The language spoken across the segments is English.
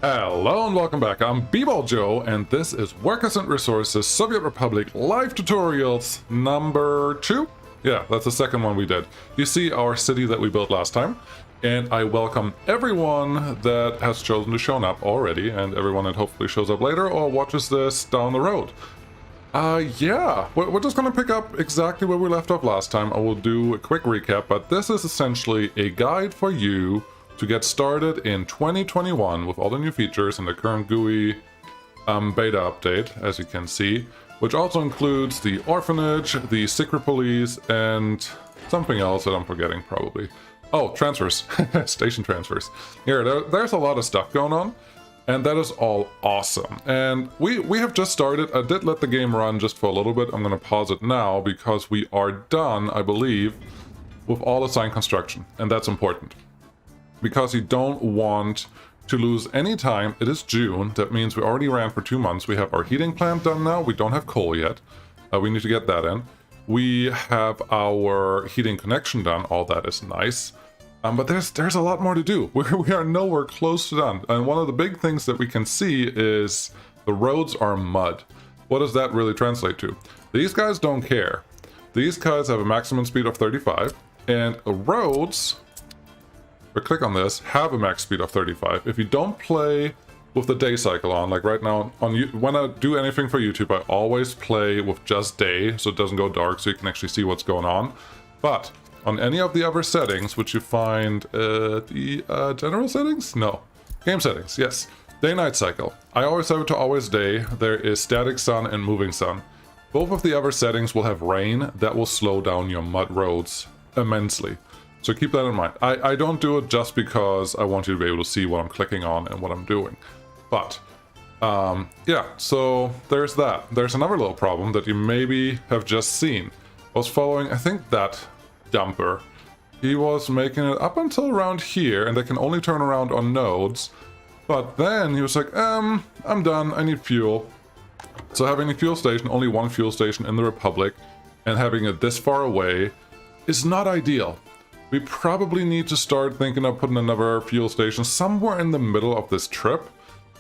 Hello and welcome back. I'm B-Ball Joe, and this is Workers and Resources Soviet Republic live tutorials number 2. Yeah, that's the second one we did. You see our city that we built last time, and I welcome everyone that has chosen to show up already, and everyone that hopefully shows up later or watches this down the road. Yeah, we're just gonna pick up exactly where we left off last time. I will do a quick recap, but this is essentially a guide for you to get started in 2021 with all the new features and the current GUI beta update, as you can see, which also includes the orphanage, the secret police, and something else that I'm forgetting probably. Oh, transfers, station transfers. Here, there's a lot of stuff going on, and that is all awesome. And we have just started. I did let the game run just for a little bit. I'm gonna pause it now because we are done, I believe, with all assigned construction, and that's important. Because you don't want to lose any time. It is June. That means we already ran for 2 months. We have our heating plant done now. We don't have coal yet. We need to get that in. We have our heating connection done. All that is nice. But there's a lot more to do. We are nowhere close to done. And one of the big things that we can see is the roads are mud. What does that really translate to? These guys don't care. These guys have a maximum speed of 35. And roads... But click on this, have a max speed of 35. If you don't play with the day cycle on, like right now, when I do anything for YouTube, I always play with just day, so it doesn't go dark, so you can actually see what's going on. But on any of the other settings, which you find the general settings? No. Game settings, yes. Day-night cycle. I always have it to always day. There is static sun and moving sun. Both of the other settings will have rain. That will slow down your mud roads immensely. So keep that in mind. I don't do it just because I want you to be able to see what I'm clicking on and what I'm doing. But, yeah, so there's that. There's another little problem that you maybe have just seen. I was following, I think, that dumper. He was making it up until around here, and they can only turn around on nodes. But then he was like, I'm done, I need fuel. So having a fuel station, only one fuel station in the Republic, and having it this far away is not ideal. We probably need to start thinking of putting another fuel station somewhere in the middle of this trip,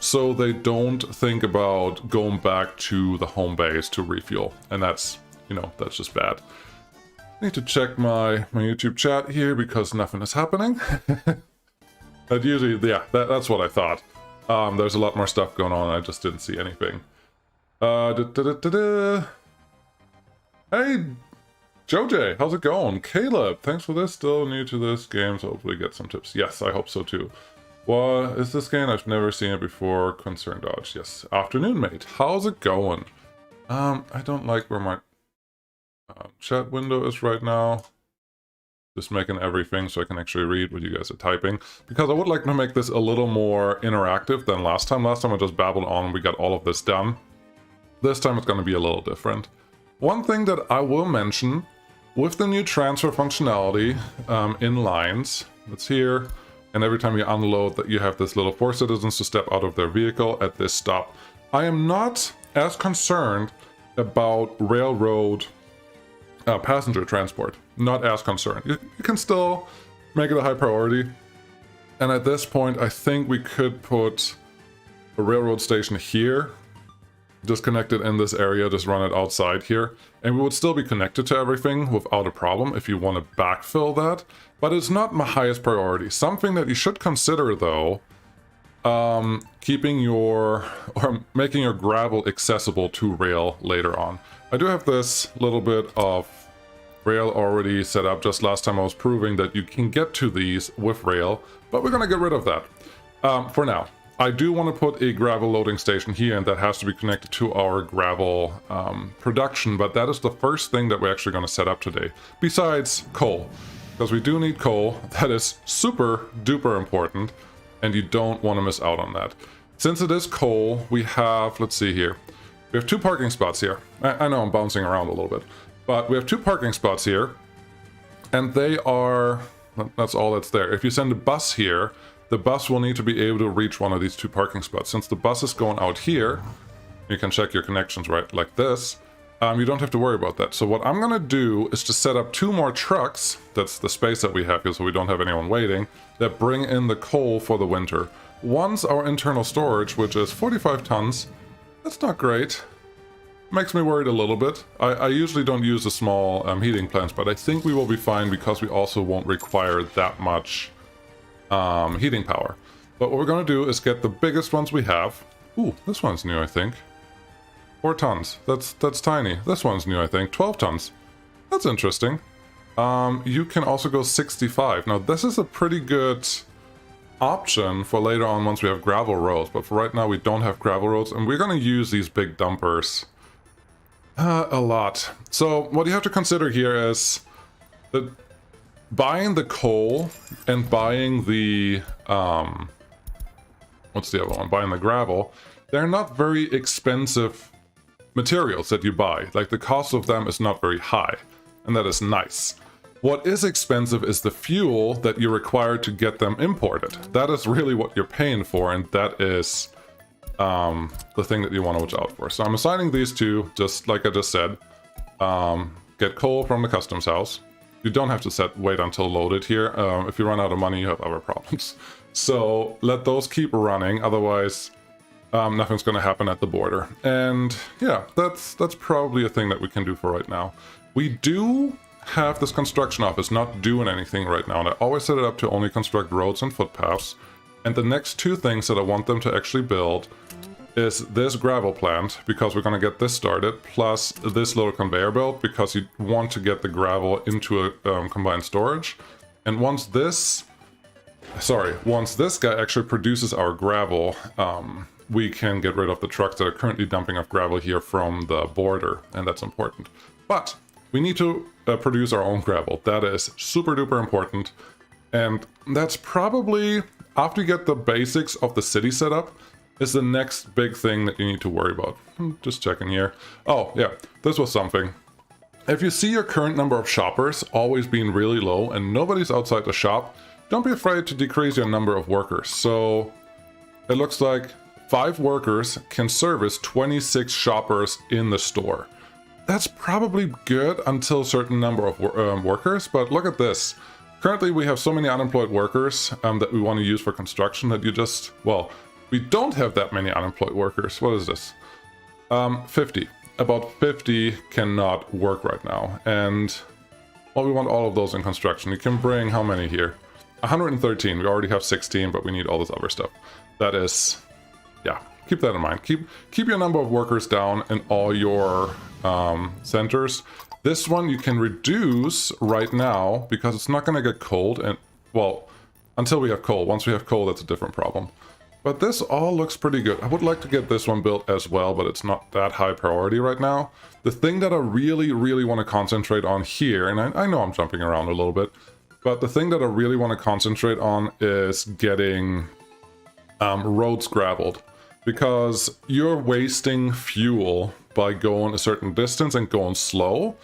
so they don't think about going back to the home base to refuel. And that's, you know, that's just bad. I need to check my YouTube chat here because nothing is happening. That usually, yeah, that's what I thought. There's a lot more stuff going on, I just didn't see anything. Hey! Joj, how's it going? Caleb, thanks for this. Still new to this game, so hopefully get some tips. Yes, I hope so too. What is this game? I've never seen it before. Concern Dodge. Yes. Afternoon, mate. How's it going? I don't like where my chat window is right now. Just making everything so I can actually read what you guys are typing. Because I would like to make this a little more interactive than last time. Last time I just babbled on and we got all of this done. This time it's going to be a little different. One thing that I will mention, with the new transfer functionality in lines, it's here, and every time you unload that you have this little for citizens to step out of their vehicle at this stop. I am not as concerned about railroad passenger transport. Not as concerned. You can still make it a high priority. And at this point, I think we could put a railroad station here. Just connect it in this area, just run it outside here. And we would still be connected to everything without a problem if you want to backfill that. But it's not my highest priority. Something that you should consider though, keeping or making your gravel accessible to rail later on. I do have this little bit of rail already set up. Just last time I was proving that you can get to these with rail, but we're gonna get rid of that for now. I do want to put a gravel loading station here, and that has to be connected to our gravel production, but that is the first thing that we're actually going to set up today, besides coal, because we do need coal. That is super duper important, and you don't want to miss out on that. Since it is coal, we have, let's see here, we have 2 parking spots here. I know I'm bouncing around a little bit, but we have 2 parking spots here, and they are, that's all that's there. If you send a bus here, the bus will need to be able to reach one of these 2 parking spots. Since the bus is going out here, you can check your connections right like this. You don't have to worry about that. So what I'm gonna do is to set up 2 more trucks. That's the space that we have here, so we don't have anyone waiting, that bring in the coal for the winter. once our internal storage, which is 45 tons, that's not great. Makes me worried a little bit. I usually don't use the small heating plants, but I think we will be fine because we also won't require that much heating power. But what we're going to do is get the biggest ones we have. Ooh, this one's new, I think. 4 tons. That's tiny. This one's new, I think. 12 tons. That's interesting. You can also go 65. Now, this is a pretty good option for later on once we have gravel roads, but for right now we don't have gravel roads, and we're going to use these big dumpers a lot. So what you have to consider here is that buying the coal and buying the what's the other one? Buying the gravel, they're not very expensive materials that you buy. Like, the cost of them is not very high, and that is nice. What is expensive is the fuel that you require to get them imported. That is really what you're paying for, and that is the thing that you want to watch out for. So I'm assigning these two, just like I just said. Get coal from the customs house. You don't have to wait until loaded here. If you run out of money, you have other problems. So let those keep running, otherwise nothing's going to happen at the border. And yeah, that's probably a thing that we can do for right now. We do have this construction office not doing anything right now, and I always set it up to only construct roads and footpaths. And the next two things that I want them to actually build is this gravel plant, because we're going to get this started, plus this little conveyor belt, because you want to get the gravel into a combined storage. And once this guy actually produces our gravel, we can get rid of the trucks that are currently dumping off gravel here from the border, and that's important. But we need to produce our own gravel. That is super duper important, and that's probably, after you get the basics of the city set up, is the next big thing that you need to worry about. Just checking here. Oh yeah, this was something. If you see your current number of shoppers always being really low and nobody's outside the shop, don't be afraid to decrease your number of workers. So it looks like 5 workers can service 26 shoppers in the store. That's probably good until a certain number of workers, but look at this. Currently we have so many unemployed workers that we want to use for construction that you just, well, we don't have that many unemployed workers. What is this? 50. About 50 cannot work right now. And, well, we want all of those in construction. You can bring how many here? 113. We already have 16, but we need all this other stuff. That is, yeah, keep that in mind. Keep your number of workers down in all your centers. This one you can reduce right now because it's not going to get cold. And, well, until we have coal. Once we have coal, that's a different problem. But this all looks pretty good. I would like to get this one built as well, but it's not that high priority right now. The thing that I really, really want to concentrate on here, and I know I'm jumping around a little bit, but the thing that I really want to concentrate on is getting roads graveled. Because you're wasting fuel by going a certain distance and going slow,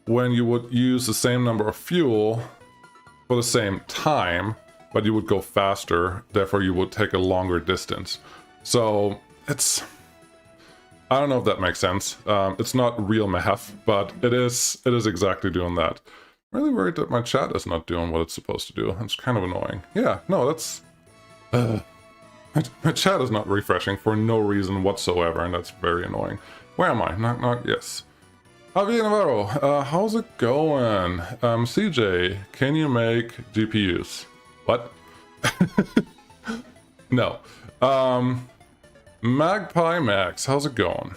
when you would use the same number of fuel for the same time, but you would go faster, therefore you would take a longer distance. So it's, I don't know if that makes sense. It's not real math, but it is exactly doing that. I'm really worried that my chat is not doing what it's supposed to do. It's kind of annoying. Yeah, no, that's my chat is not refreshing for no reason whatsoever, and that's very annoying. Where am I? Knock, yes. Javier Navarro, how's it going? CJ, can you make GPUs? What? No. Magpie Max, how's it going?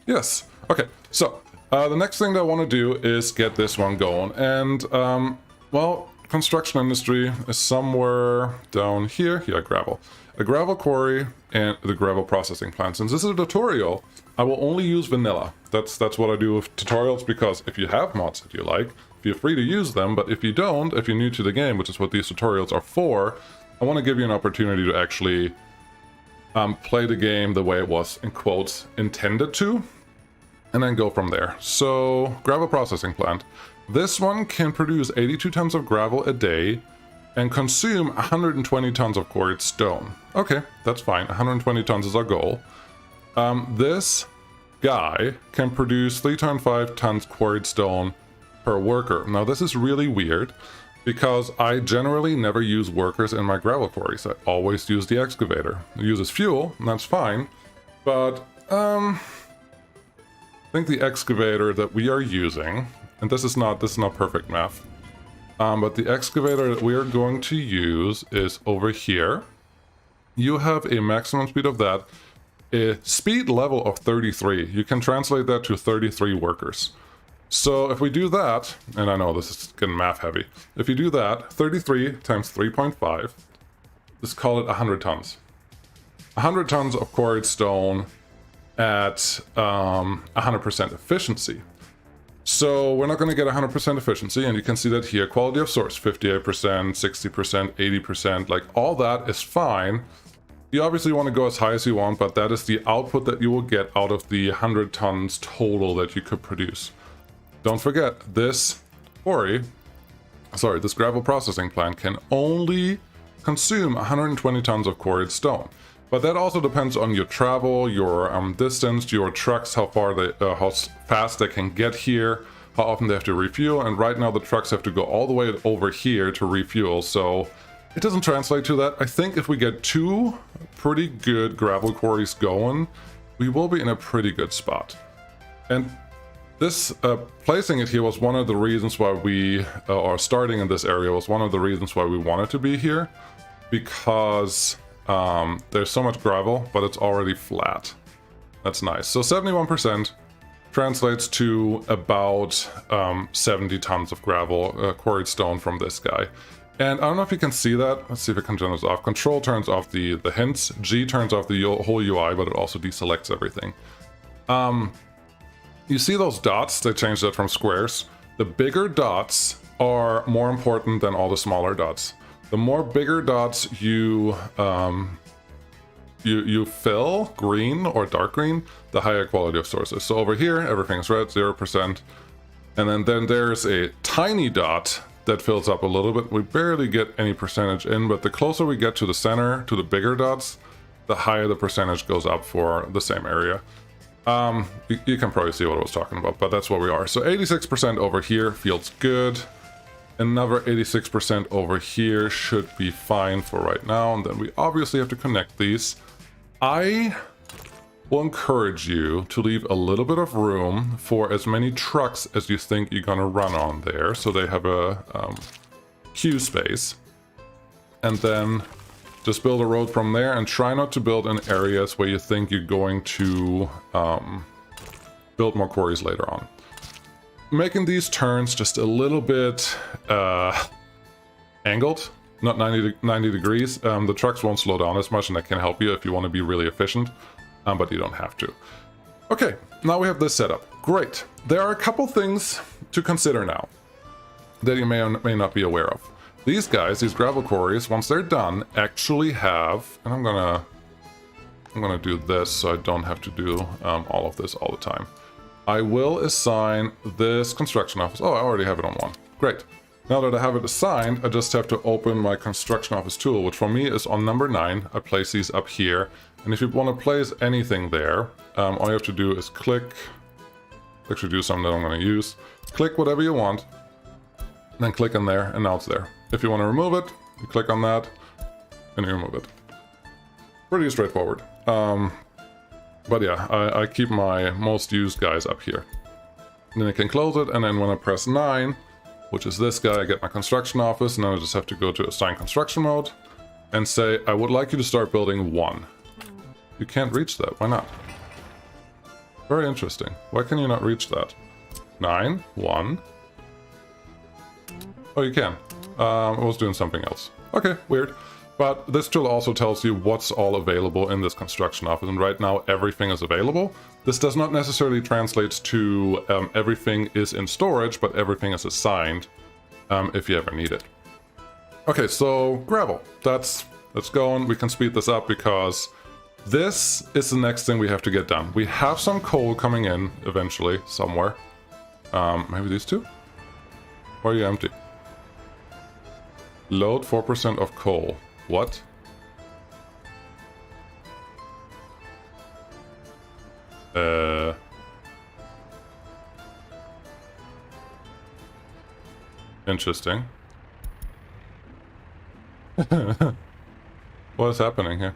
Yes. Okay, so the next thing that I want to do is get this one going. And, well, construction industry is somewhere down here. Yeah, gravel. A gravel quarry and the gravel processing plant. Since this is a tutorial, I will only use vanilla. That's what I do with tutorials, because if you have mods that you like, feel free to use them, but if you don't, if you're new to the game, which is what these tutorials are for, I want to give you an opportunity to actually play the game the way it was, in quotes, intended to, and then go from there. So, gravel processing plant. This one can produce 82 tons of gravel a day and consume 120 tons of quarried stone. Okay, that's fine. 120 tons is our goal. This guy can produce 3.5 tons quarried stone per worker. Now, this is really weird. because I generally never use workers in my gravel quarries. I always use the excavator. It uses fuel, and that's fine, but I think the excavator that we are using, and this is not perfect math, but the excavator that we are going to use is over here. You have a maximum speed of that, a speed level of 33. You can translate that to 33 workers. So if we do that, and I know this is getting math heavy, if you do that, 33 times 3.5, let's call it 100 tons. 100 tons of quarried stone at 100% efficiency. So we're not going to get 100% efficiency, and you can see that here, quality of source, 58%, 60%, 80%, like all that is fine. You obviously want to go as high as you want, but that is the output that you will get out of the 100 tons total that you could produce. Don't forget, this gravel processing plant can only consume 120 tons of quarried stone. But that also depends on your travel, your distance, your trucks, how fast they can get here, how often they have to refuel, and right now the trucks have to go all the way over here to refuel, so it doesn't translate to that. I think if we get 2 pretty good gravel quarries going, we will be in a pretty good spot. And this placing it here was one of the reasons why we, or starting in this area was one of the reasons why we wanted to be here, because there's so much gravel, but it's already flat. That's nice. So 71% translates to about 70 tons of gravel, quarried stone from this guy. And I don't know if you can see that. Let's see if I can turn this off. Control turns off the hints. G turns off the whole UI, but it also deselects everything. You see those dots? They changed that from squares. The bigger dots are more important than all the smaller dots. The more bigger dots you fill, green or dark green, the higher quality of sources. So over here, everything's red, 0%. And then there's a tiny dot that fills up a little bit. We barely get any percentage in, but the closer we get to the center, to the bigger dots, the higher the percentage goes up for the same area. You can probably see what I was talking about, but that's where we are. So 86% over here feels good. Another 86% over here should be fine for right now, and then we obviously have to connect these. I will encourage you to leave a little bit of room for as many trucks as you think you're gonna run on there, so they have a queue space. And then just build a road from there, and try not to build in areas where you think you're going to build more quarries later on. Making these turns just a little bit angled, not 90 degrees. The trucks won't slow down as much, and that can help you if you want to be really efficient, but you don't have to. Okay, now we have this set up. Great. There are a couple things to consider now that you may or may not be aware of. These guys, these gravel quarries, once they're done, actually have, and I'm gonna do this so I don't have to do all of this all the time. I will assign this construction office. Oh, I already have it on 1. Great. Now that I have it assigned, I just have to open my construction office tool, which for me is on number 9. I place these up here. And if you want to place anything there, all you have to do is click, actually do something that I'm going to use. Click whatever you want, then click in there, and now it's there. If you want to remove it, you click on that, and you remove it. Pretty straightforward. But yeah, I keep my most used guys up here. And then I can close it, and then when I press 9, which is this guy, I get my construction office, and then I just have to go to assign construction mode and say, I would like you to start building 1. You can't reach that. Why not? Very interesting. Why can you not reach that? 9, 1. Oh, you can. I was doing something else. Okay, weird. But this tool also tells you what's all available in this construction office, and right now everything is available. This does not necessarily translate to everything is in storage, but everything is assigned if you ever need it. Okay, so gravel. That's going. We can speed this up because this is the next thing we have to get done. We have some coal coming in eventually somewhere. Maybe these two? Or are you empty? Load 4% of coal. What? Interesting. What is happening here?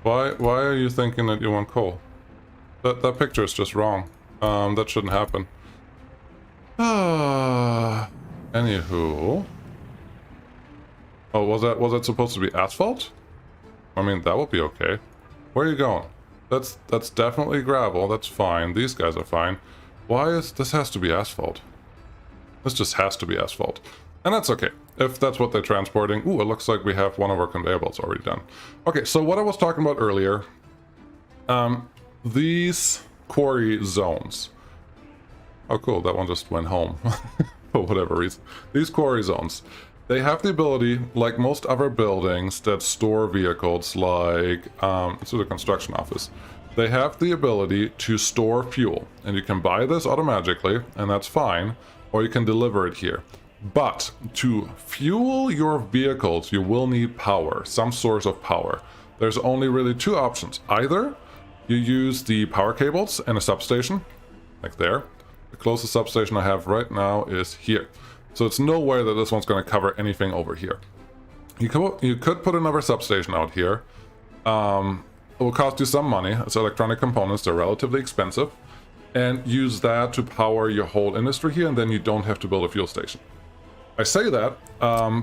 Why are you thinking that you want coal? That picture is just wrong. That shouldn't happen. Anywho. Oh, was that supposed to be asphalt? I mean, that would be okay. Where are you going? That's definitely gravel. That's fine. These guys are fine. Why is this has to be asphalt? This just has to be asphalt. And that's okay. If that's what they're transporting. Ooh, it looks like we have one of our conveyor belts already done. Okay, so what I was talking about earlier. These quarry zones. Oh, cool. That one just went home. For whatever reason. These quarry zones. They have the ability, like most other buildings that store vehicles, like this is a construction office. They have the ability to store fuel, and you can buy this automatically, and that's fine, or you can deliver it here. But to fuel your vehicles, you will need power, some source of power. There's only really two options. Either you use the power cables in a substation, like there. The closest substation I have right now is here. So it's no way that this one's going to cover anything over here. You could put another substation out here. It will cost you some money. It's electronic components. They're relatively expensive. And use that to power your whole industry here, and then you don't have to build a fuel station. I say that,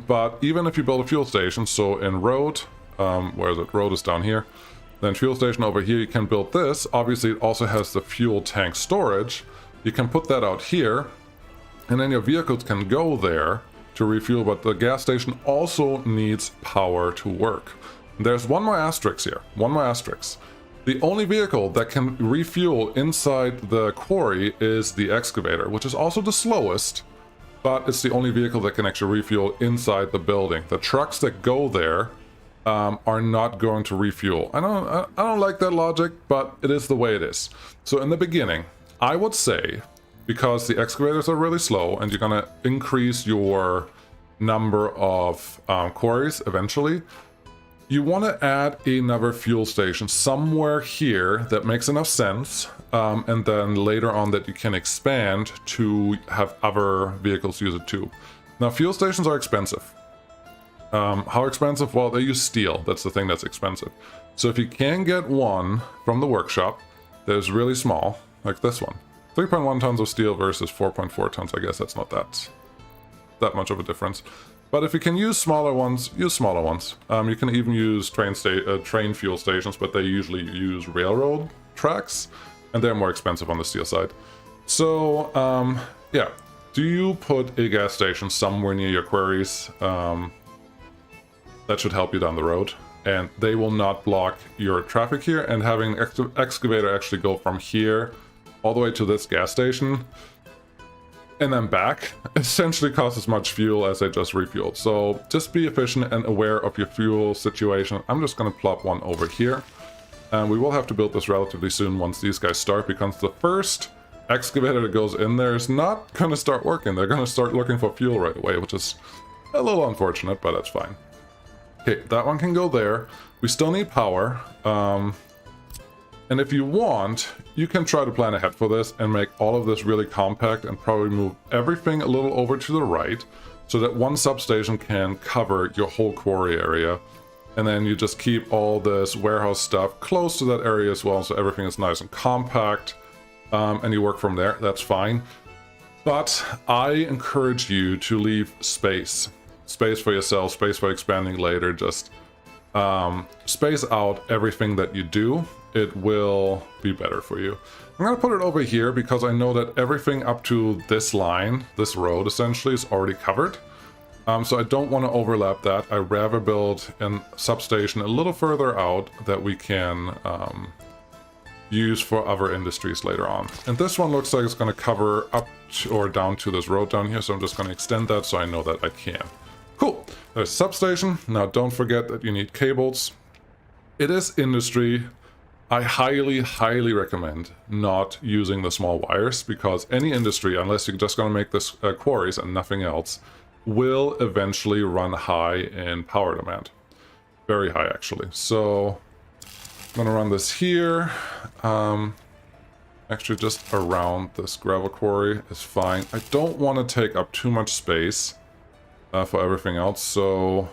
but even if you build a fuel station, so in road, where is it? Road is down here. Then fuel station over here, you can build this. Obviously, it also has the fuel tank storage. You can put that out here. And then your vehicles can go there to refuel, but the gas station also needs power to work. There's one more asterisk here, one more asterisk. The only vehicle that can refuel inside the quarry is the excavator, which is also the slowest, but it's the only vehicle that can actually refuel inside the building. The trucks that go there are not going to refuel. I don't like that logic, but it is the way it is. So in the beginning, I would say, because the excavators are really slow and you're going to increase your number of quarries eventually, you want to add another fuel station somewhere here that makes enough sense, and then later on that you can expand to have other vehicles use it too. Now, fuel stations are expensive. How expensive? Well, they use steel. That's the thing that's expensive. So if you can get one from the workshop that is really small, like this one, 3.1 tons of steel versus 4.4 tons. I guess that's not that much of a difference. But if you can use smaller ones, use smaller ones. You can even use train fuel stations, but they usually use railroad tracks, and they're more expensive on the steel side. So, yeah. Do you put a gas station somewhere near your quarries? That should help you down the road. And they will not block your traffic here, and having an excavator actually go from here all the way to this gas station and then back essentially costs as much fuel as I just refueled. So just be efficient and aware of your fuel situation. I'm just going to plop one over here, and we will have to build this relatively soon once these guys start, because the first excavator that goes in there is not going to start working. They're going to start looking for fuel right away, which is a little unfortunate, but that's fine. Okay, that one can go there. We still need power. And if you want, you can try to plan ahead for this and make all of this really compact and probably move everything a little over to the right so that one substation can cover your whole quarry area. And then you just keep all this warehouse stuff close to that area as well, so everything is nice and compact, and you work from there. That's fine. But I encourage you to leave space for yourself, space for expanding later. Just space out everything that you do. It will be better for you. I'm going to put it over here because I know that everything up to this line, this road essentially, is already covered. So I don't want to overlap that. I'd rather build a substation a little further out that we can use for other industries later on. And this one looks like it's going to cover up or down to this road down here, so I'm just going to extend that so I know that I can. Cool. There's a substation. Now don't forget that you need cables. It is industry. I highly, highly recommend not using the small wires, because any industry, unless you're just going to make this quarries and nothing else, will eventually run high in power demand. Very high, actually. So I'm going to run this here. Actually, just around this gravel quarry is fine. I don't want to take up too much space for everything else, so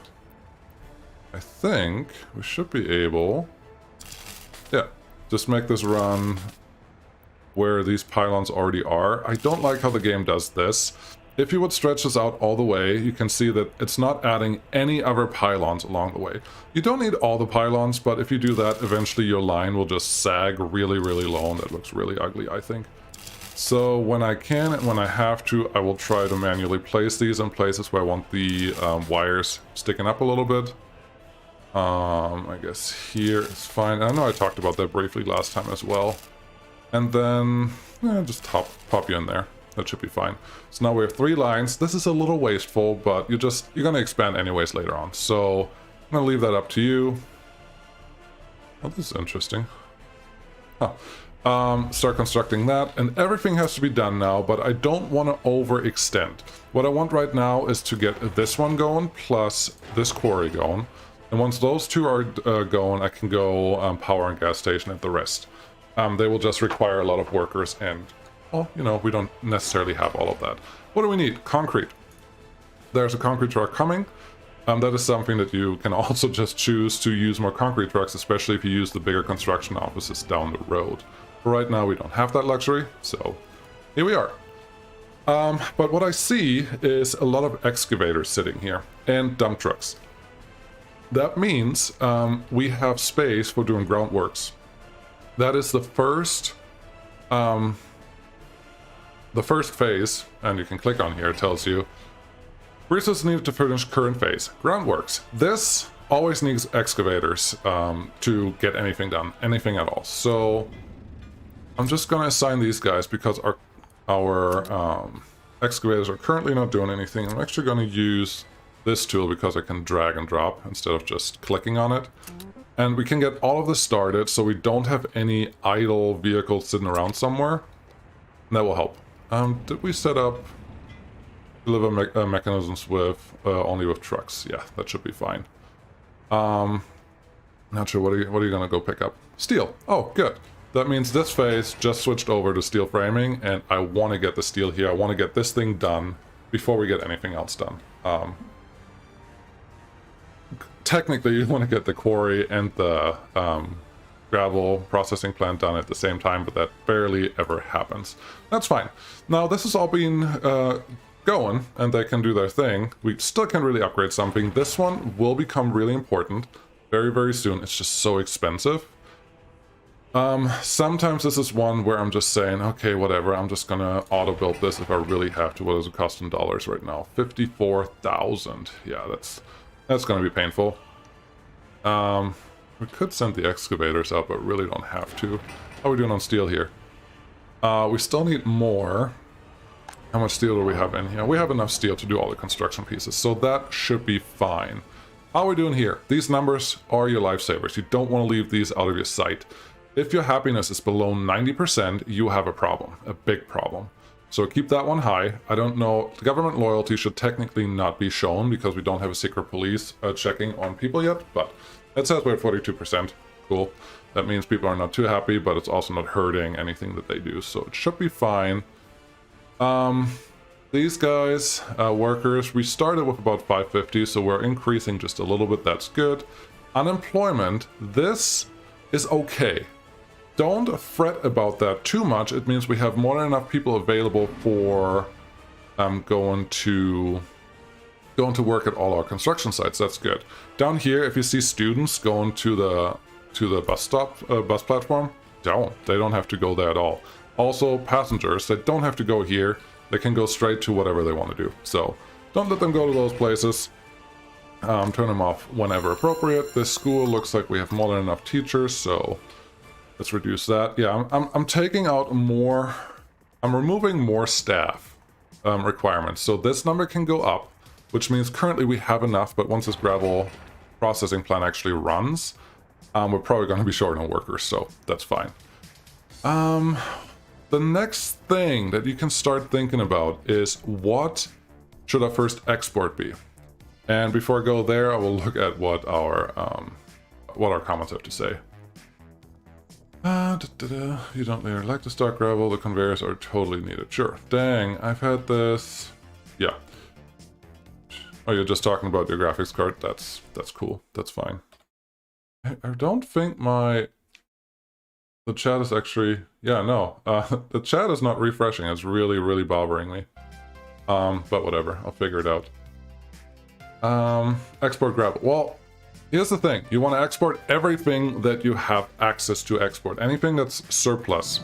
I think we should be able... Yeah, just make this run where these pylons already are. I don't like how the game does this. If you would stretch this out all the way, you can see that it's not adding any other pylons along the way. You don't need all the pylons, but if you do that, eventually your line will just sag really, really low, and that looks really ugly, I think. So when I can and when I have to, I will try to manually place these in places where I want the wires sticking up a little bit. I guess here is fine. I know I talked about that briefly last time as well. And then just pop you in there. That should be fine. So now we have 3 lines. This is a little wasteful, but you're going to expand anyways later on. So I'm going to leave that up to you. Oh, this is interesting. Huh. Start constructing that, and everything has to be done now, but I don't want to overextend. What I want right now is to get this one going, plus this quarry going. And once those 2 are going, I can go power and gas station at the rest. They will just require a lot of workers, and, well, you know, we don't necessarily have all of that. What do we need? Concrete. There's a concrete truck coming. That is something that you can also just choose to use more concrete trucks, especially if you use the bigger construction offices down the road. But right now we don't have that luxury, so here we are. But what I see is a lot of excavators sitting here and dump trucks. That means we have space for doing groundworks. That is the first phase, and you can click on here, it tells you resources needed to finish current phase. Groundworks. This always needs excavators to get anything done, anything at all. So I'm just going to assign these guys because our excavators are currently not doing anything. I'm actually going to use this tool because I can drag and drop instead of just clicking on it. And we can get all of this started so we don't have any idle vehicles sitting around somewhere. And that will help. Did we set up deliver mechanisms with only with trucks? Yeah, that should be fine. Not sure, what are you going to go pick up? Steel. Oh, good. That means this phase just switched over to steel framing, and I want to get the steel here. I want to get this thing done before we get anything else done. Technically, you want to get the quarry and the gravel processing plant done at the same time, but that barely ever happens. That's fine. Now, this has all been going, and they can do their thing. We still can really upgrade something. This one will become really important very, very soon. It's just so expensive. Sometimes this is one where I'm just saying, okay, whatever, I'm just gonna auto-build this if I really have to. What does it cost in dollars right now? 54,000. Yeah, that's gonna be painful. We could send the excavators out, but really don't have to. How are we doing on steel here? We still need more. How much steel do we have in here? We have enough steel to do all the construction pieces, so that should be fine. How are we doing here? These numbers are your lifesavers. You don't want to leave these out of your sight. If your happiness is below 90%, you have a problem, a big problem. So keep that one high. I don't know, government loyalty should technically not be shown because we don't have a secret police checking on people yet, but it says we're at 42%. Cool. That means people are not too happy, but it's also not hurting anything that they do, so it should be fine. These guys, workers, we started with about 550, so we're increasing just a little bit. That's good. Unemployment, this is okay. Don't fret about that too much. It means we have more than enough people available for going to work at all our construction sites. That's good. Down here, if you see students going to the bus platform, they don't have to go there at all. Also, passengers, they don't have to go here. They can go straight to whatever they want to do. So don't let them go to those places. Turn them off whenever appropriate. This school looks like we have more than enough teachers, so let's reduce that. Yeah, I'm taking out more. I'm removing more staff requirements. So this number can go up, which means currently we have enough, but once this gravel processing plant actually runs, we're probably going to be short on workers, so that's fine. The next thing that you can start thinking about is what should our first export be? And before I go there, I will look at what our comments have to say. You don't like to stock gravel, the conveyors are totally needed. Sure. Dang, I've had this. Yeah. Oh, you're just talking about your graphics card? That's cool. That's fine. I don't think the chat is actually... Yeah, no. The chat is not refreshing. It's really, really bothering me. But whatever. I'll figure it out. Export grab. Well, here's the thing. You want to export everything that you have access to export. Anything that's surplus.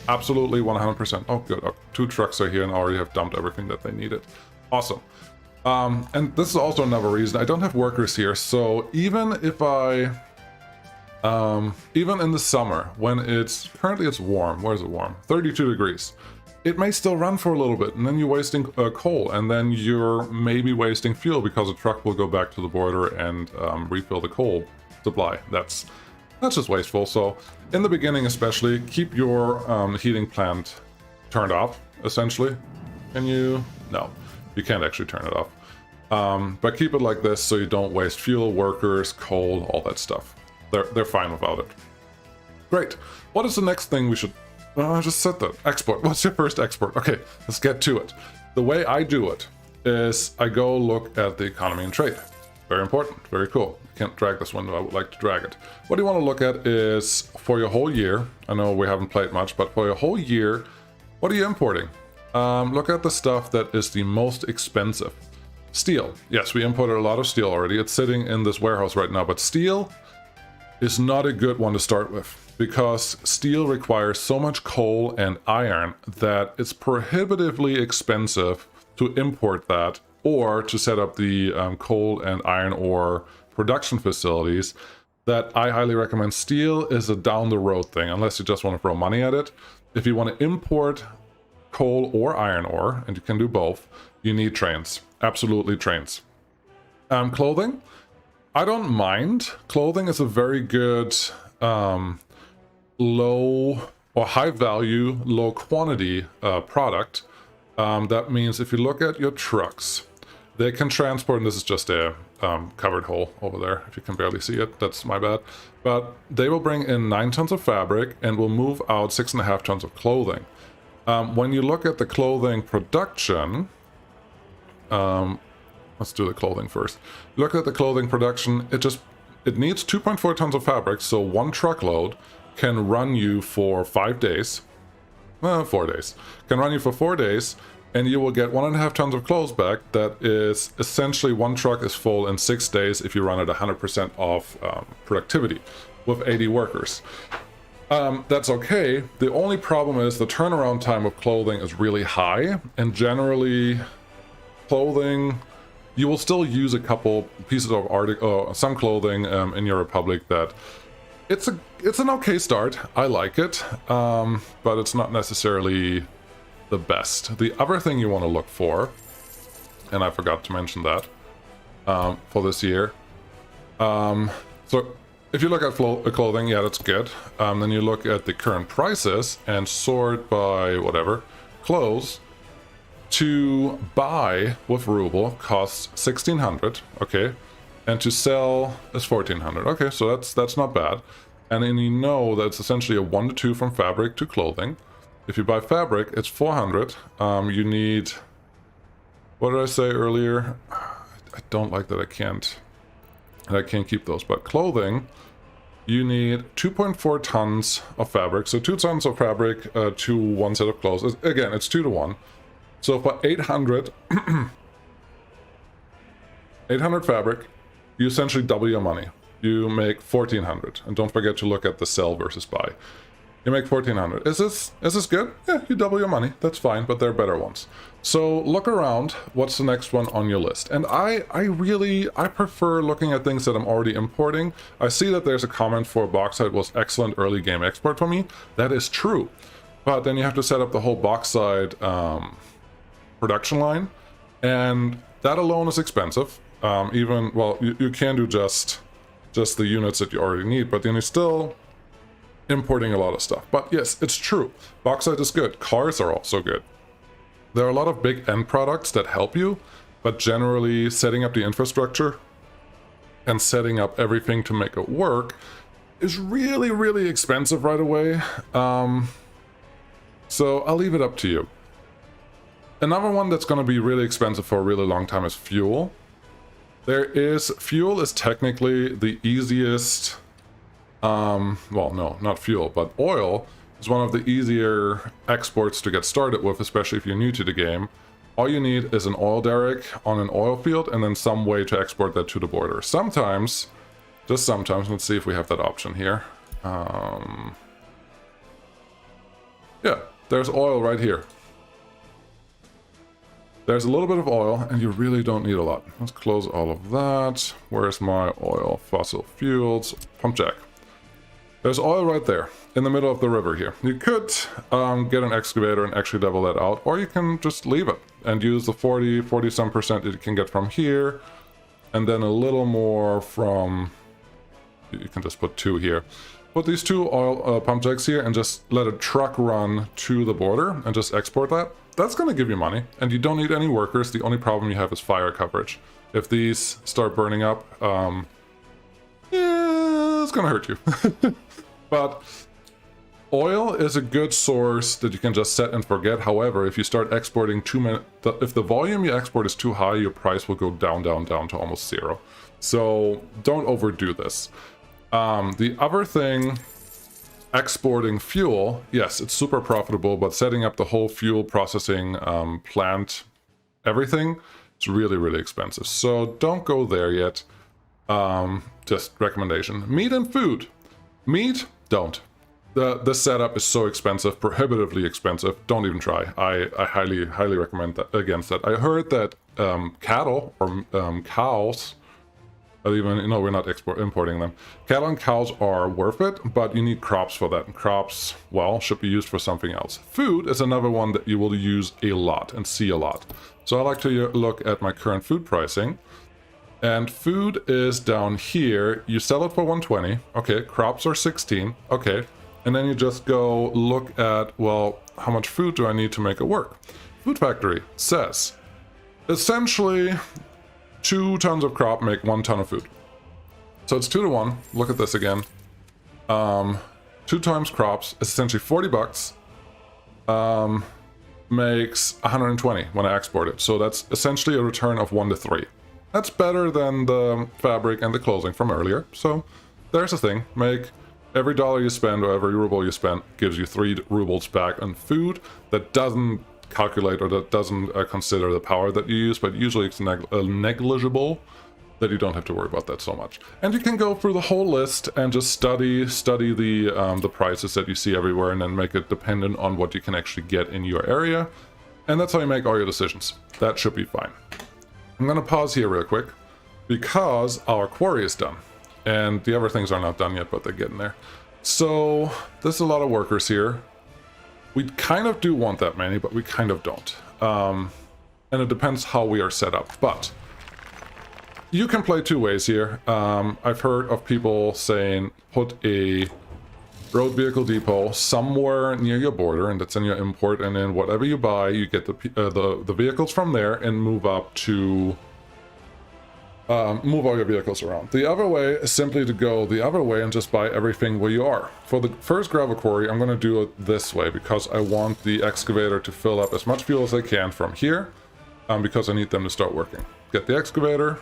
Absolutely 100%. Oh, good. Oh, 2 trucks are here and already have dumped everything that they needed. Awesome. And this is also another reason. I don't have workers here, so even if I... even in the summer, when currently it's warm. Where is it warm? 32 degrees. It may still run for a little bit, and then you're wasting coal, and then you're maybe wasting fuel because a truck will go back to the border and refill the coal supply. That's just wasteful. So in the beginning especially, keep your heating plant turned off, essentially. Can you? No, you can't actually turn it off. But keep it like this so you don't waste fuel, workers, coal, all that stuff. They're fine without it. Great. What is the next thing we should... I just said that. Export. What's your first export? Okay, let's get to it. The way I do it is I go look at the economy and trade. Very important. Very cool. Can't drag this window. I would like to drag it. What you want to look at is for your whole year. I know we haven't played much, but for your whole year, what are you importing? Look at the stuff that is the most expensive. Steel. Yes, we imported a lot of steel already. It's sitting in this warehouse right now, but steel is not a good one to start with because steel requires so much coal and iron that it's prohibitively expensive to import that or to set up the coal and iron ore production facilities. That I highly recommend. Steel is a down the road thing unless you just want to throw money at it. If you want to import coal or iron ore, and you can do both, you need trains. Absolutely trains. Clothing. I don't mind. Clothing is a very good low or high value, low quantity product. That means if you look at your trucks, they can transport, and this is just a covered hole over there, if you can barely see it, that's my bad. But they will bring in 9 tons of fabric and will move out 6.5 tons of clothing. When you look at the clothing production, let's do the clothing first. Look at the clothing production, it needs 2.4 tons of fabric, so 1 truckload can run you for 5 days. 4 days. Can run you for 4 days, and you will get 1.5 tons of clothes back. That is essentially 1 truck is full in 6 days if you run at 100% of productivity with 80 workers. That's okay. The only problem is the turnaround time of clothing is really high, and generally clothing, you will still use a couple pieces of some clothing in your republic that it's an okay start. I like it, but it's not necessarily the best. The other thing you want to look for, and I forgot to mention that for this year. So if you look at clothing, yeah, that's good. Then you look at the current prices and sort by whatever. Clothes to buy with ruble costs 1600, okay, and to sell is 1400. Okay, so that's not bad. And then you know that's essentially a 1 to 2 from fabric to clothing. If you buy fabric, it's 400. You need, what did I say earlier? I don't like that I can't keep those, but clothing, you need 2.4 tons of fabric. So 2 tons of fabric to 1 set of clothes. Again, it's 2 to 1. So for 800, 800 fabric, you essentially double your money. You make 1400. And don't forget to look at the sell versus buy. You make 1400. Is this good? Yeah, you double your money. That's fine, but there are better ones. So look around. What's the next one on your list? And I prefer looking at things that I'm already importing. I see that there's a comment for bauxite was excellent early game export for me. That is true. But then you have to set up the whole bauxite production line. And that alone is expensive. Well, you can do just the units that you already need, but then you're still importing a lot of stuff. But yes, it's true. Bauxite is good. Cars are also good. There are a lot of big end products that help you, but generally setting up the infrastructure and setting up everything to make it work is really, really expensive right away. So I'll leave it up to you. Another one that's going to be really expensive for a really long time is fuel. Fuel is technically the easiest, well, no, not fuel, but oil is one of the easier exports to get started with, especially if you're new to the game. All you need is an oil derrick on an oil field and then some way to export that to the border. Sometimes, just sometimes, let's see if we have that option here. Yeah, there's oil right here. There's a little bit of oil, and you really don't need a lot. Let's close all of that. Where's my oil? Fossil fuels. Pump jack. There's oil right there, in the middle of the river here. You could get an excavator and actually level that out, or you can just leave it and use the 40-some% that you can get from here, and then a little more from... You can just put 2 here. Put these 2 oil pump jacks here and just let a truck run to the border and just export that. That's going to give you money, and you don't need any workers. The only problem you have is fire coverage. If these start burning up, yeah, it's going to hurt you. But oil is a good source that you can just set and forget. However, if you start exporting too many, if the volume you export is too high, your price will go down to almost 0. So don't overdo this. The other thing, exporting fuel, yes, it's super profitable, but setting up the whole fuel processing plant, everything, it's really, really expensive. So don't go there yet. Just recommendation. Meat and food. Meat, don't. The setup is so expensive, prohibitively expensive. Don't even try. I highly, highly recommend that against that. I heard that cattle or cows, even, no, we're not importing them. Cattle and cows are worth it, but you need crops for that. And crops, well, should be used for something else. Food is another one that you will use a lot and see a lot. So I like to look at my current food pricing. And food is down here. You sell it for 120. Okay, crops are 16. Okay. And then you just go look at, well, how much food do I need to make it work? Food Factory says, essentially, 2 tons of crop make 1 ton of food. So it's 2 to 1. Look at this again. 2 times crops is essentially 40 bucks. Makes 120 when I export it. So that's essentially a return of 1 to 3. That's better than the fabric and the clothing from earlier. So there's the thing. Make every dollar you spend or every ruble you spend gives you 3 rubles back on food. That doesn't calculate or that doesn't consider the power that you use, but usually it's negligible, that you don't have to worry about that so much. And you can go through the whole list and just study the prices that you see everywhere, and then make it dependent on what you can actually get in your area. And that's how you make all your decisions. That should be fine. I'm going to pause here real quick because our quarry is done. And the other things are not done yet, but they're getting there. So there's a lot of workers here. We kind of do want that many, but we kind of don't. And it depends how we are set up. But you can play 2 ways here. I've heard of people saying put a road vehicle depot somewhere near your border, and that's in your import, and then whatever you buy, you get the vehicles from there and move up to move all your vehicles around. The other way is simply to go the other way and just buy everything where you are. For the first gravel quarry, I'm going to do it this way because I want the excavator to fill up as much fuel as I can from here, because I need them to start working. Get the excavator.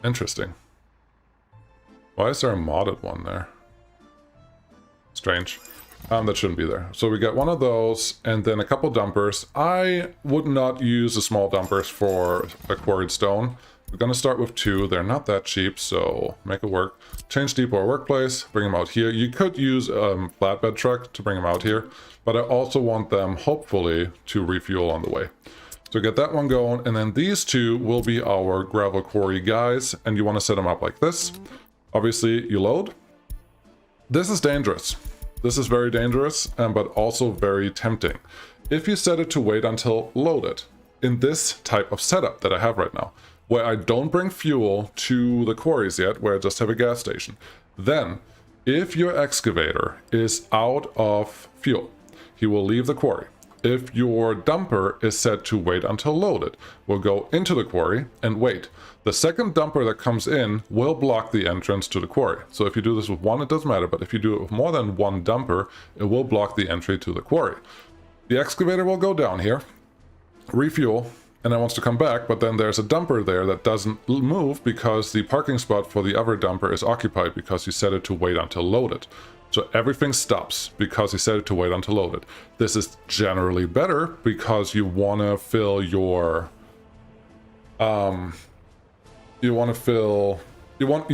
Interesting. Why is there a modded one there? Strange. That shouldn't be there. So we got one of those, and then a couple dumpers. I would not use the small dumpers for a quarried stone. We're going to start with 2. They're not that cheap, so make it work. Change depot or workplace, bring them out here. You could use a flatbed truck to bring them out here, but I also want them, hopefully, to refuel on the way. So get that one going, and then these 2 will be our gravel quarry guys, and you want to set them up like this. Obviously, you load. This is dangerous. This is very dangerous, but also very tempting. If you set it to wait until loaded, in this type of setup that I have right now, where I don't bring fuel to the quarries yet, where I just have a gas station, then if your excavator is out of fuel, he will leave the quarry. If your dumper is set to wait until loaded, we'll go into the quarry and wait. The second dumper that comes in will block the entrance to the quarry. So if you do this with 1, it doesn't matter, but if you do it with more than 1 dumper, it will block the entry to the quarry. The excavator will go down here, refuel, and it wants to come back, but then there's a dumper there that doesn't move because the parking spot for the other dumper is occupied because you set it to wait until loaded. So everything stops because you set it to wait until loaded. This is generally better because you want to fill your you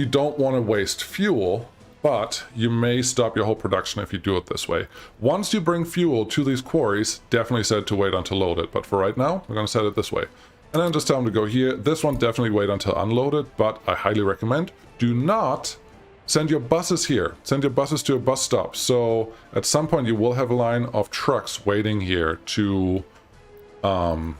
don't want to waste fuel, but you may stop your whole production if you do it this way. Once you bring fuel to these quarries, definitely set it to wait until loaded. But for right now, we're going to set it this way. And then just tell them to go here. This one definitely wait until unloaded, but I highly recommend do not send your buses here. Send your buses to a bus stop. So at some point you will have a line of trucks waiting here to dump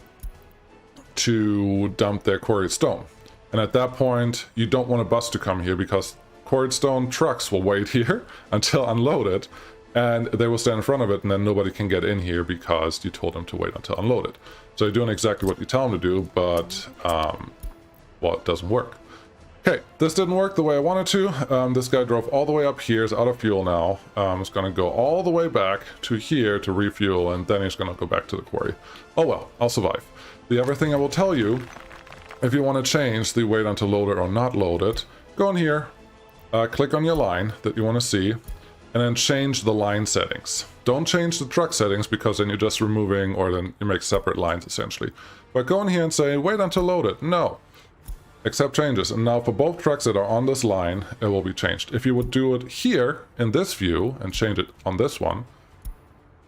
their quarried stone. And at that point, you don't want a bus to come here because quarried stone trucks will wait here until unloaded, and they will stand in front of it, and then nobody can get in here because you told them to wait until unloaded. So you're doing exactly what you tell them to do, but, well, it doesn't work. Okay, this didn't work the way I wanted to. This guy drove all the way up here, is out of fuel now. He's going to go all the way back to here to refuel, and then he's going to go back to the quarry. Oh well, I'll survive. The other thing I will tell you, if you want to change the wait until loaded or not loaded, go in here, click on your line that you want to see, and then change the line settings. Don't change the truck settings because then you're just removing, or then you make separate lines essentially. But go in here and say, wait until loaded. No. Accept changes. And now for both trucks that are on this line, it will be changed. If you would do it here in this view and change it on this one,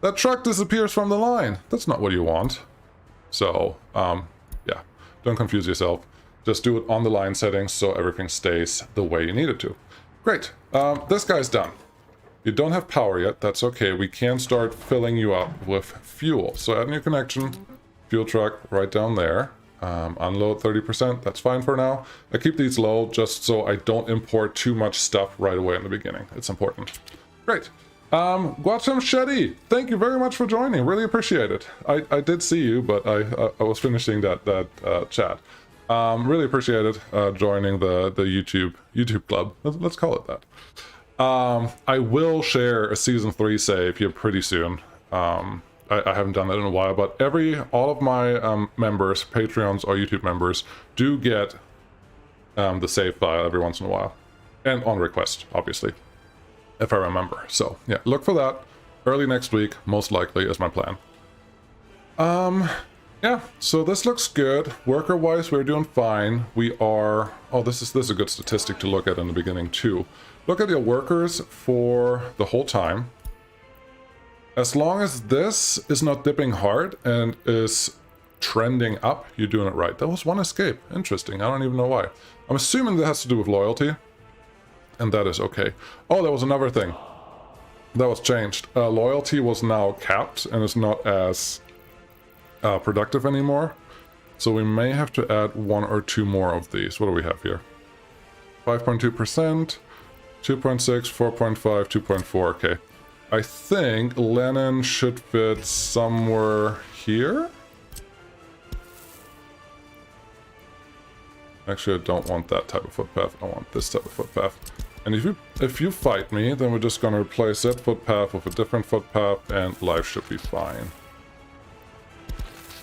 that truck disappears from the line. That's not what you want. So, yeah, don't confuse yourself. Just do it on the line settings so everything stays the way you need it to. Great. This guy's done. You don't have power yet. That's okay. We can start filling you up with fuel. So add new connection. Fuel truck right down there. Unload 30%. That's fine for now. I keep these low just so I don't import too much stuff right away in the beginning. It's important. Great. Guacham Shetty, thank you very much for joining. Really appreciate it. I did see you, but I was finishing that chat. Really appreciate it joining the YouTube club. Let's call it that. I will share a season 3 save here pretty soon. I haven't done that in a while, but all of my members, Patreons or YouTube members, do get the save file every once in a while, and on request, obviously, if I remember. So yeah, look for that early next week, most likely, is my plan. Yeah, so this looks good. Worker-wise, we're doing fine. We are... Oh, this is a good statistic to look at in the beginning, too. Look at your workers for the whole time. As long as this is not dipping hard and is trending up, you're doing it right. That was one escape. Interesting. I don't even know why. I'm assuming that has to do with loyalty. And that is okay. Oh, there was another thing. That was changed. Loyalty was now capped and is not as... productive anymore, so we may have to add 1 or 2 more of these. What do we have here? 5.2%, 2.6, 4.5, 2.4. Okay, I think Lennon should fit somewhere here. Actually, I don't want that type of footpath. I want this type of footpath. And if you fight me, then we're just going to replace that footpath with a different footpath, and life should be fine.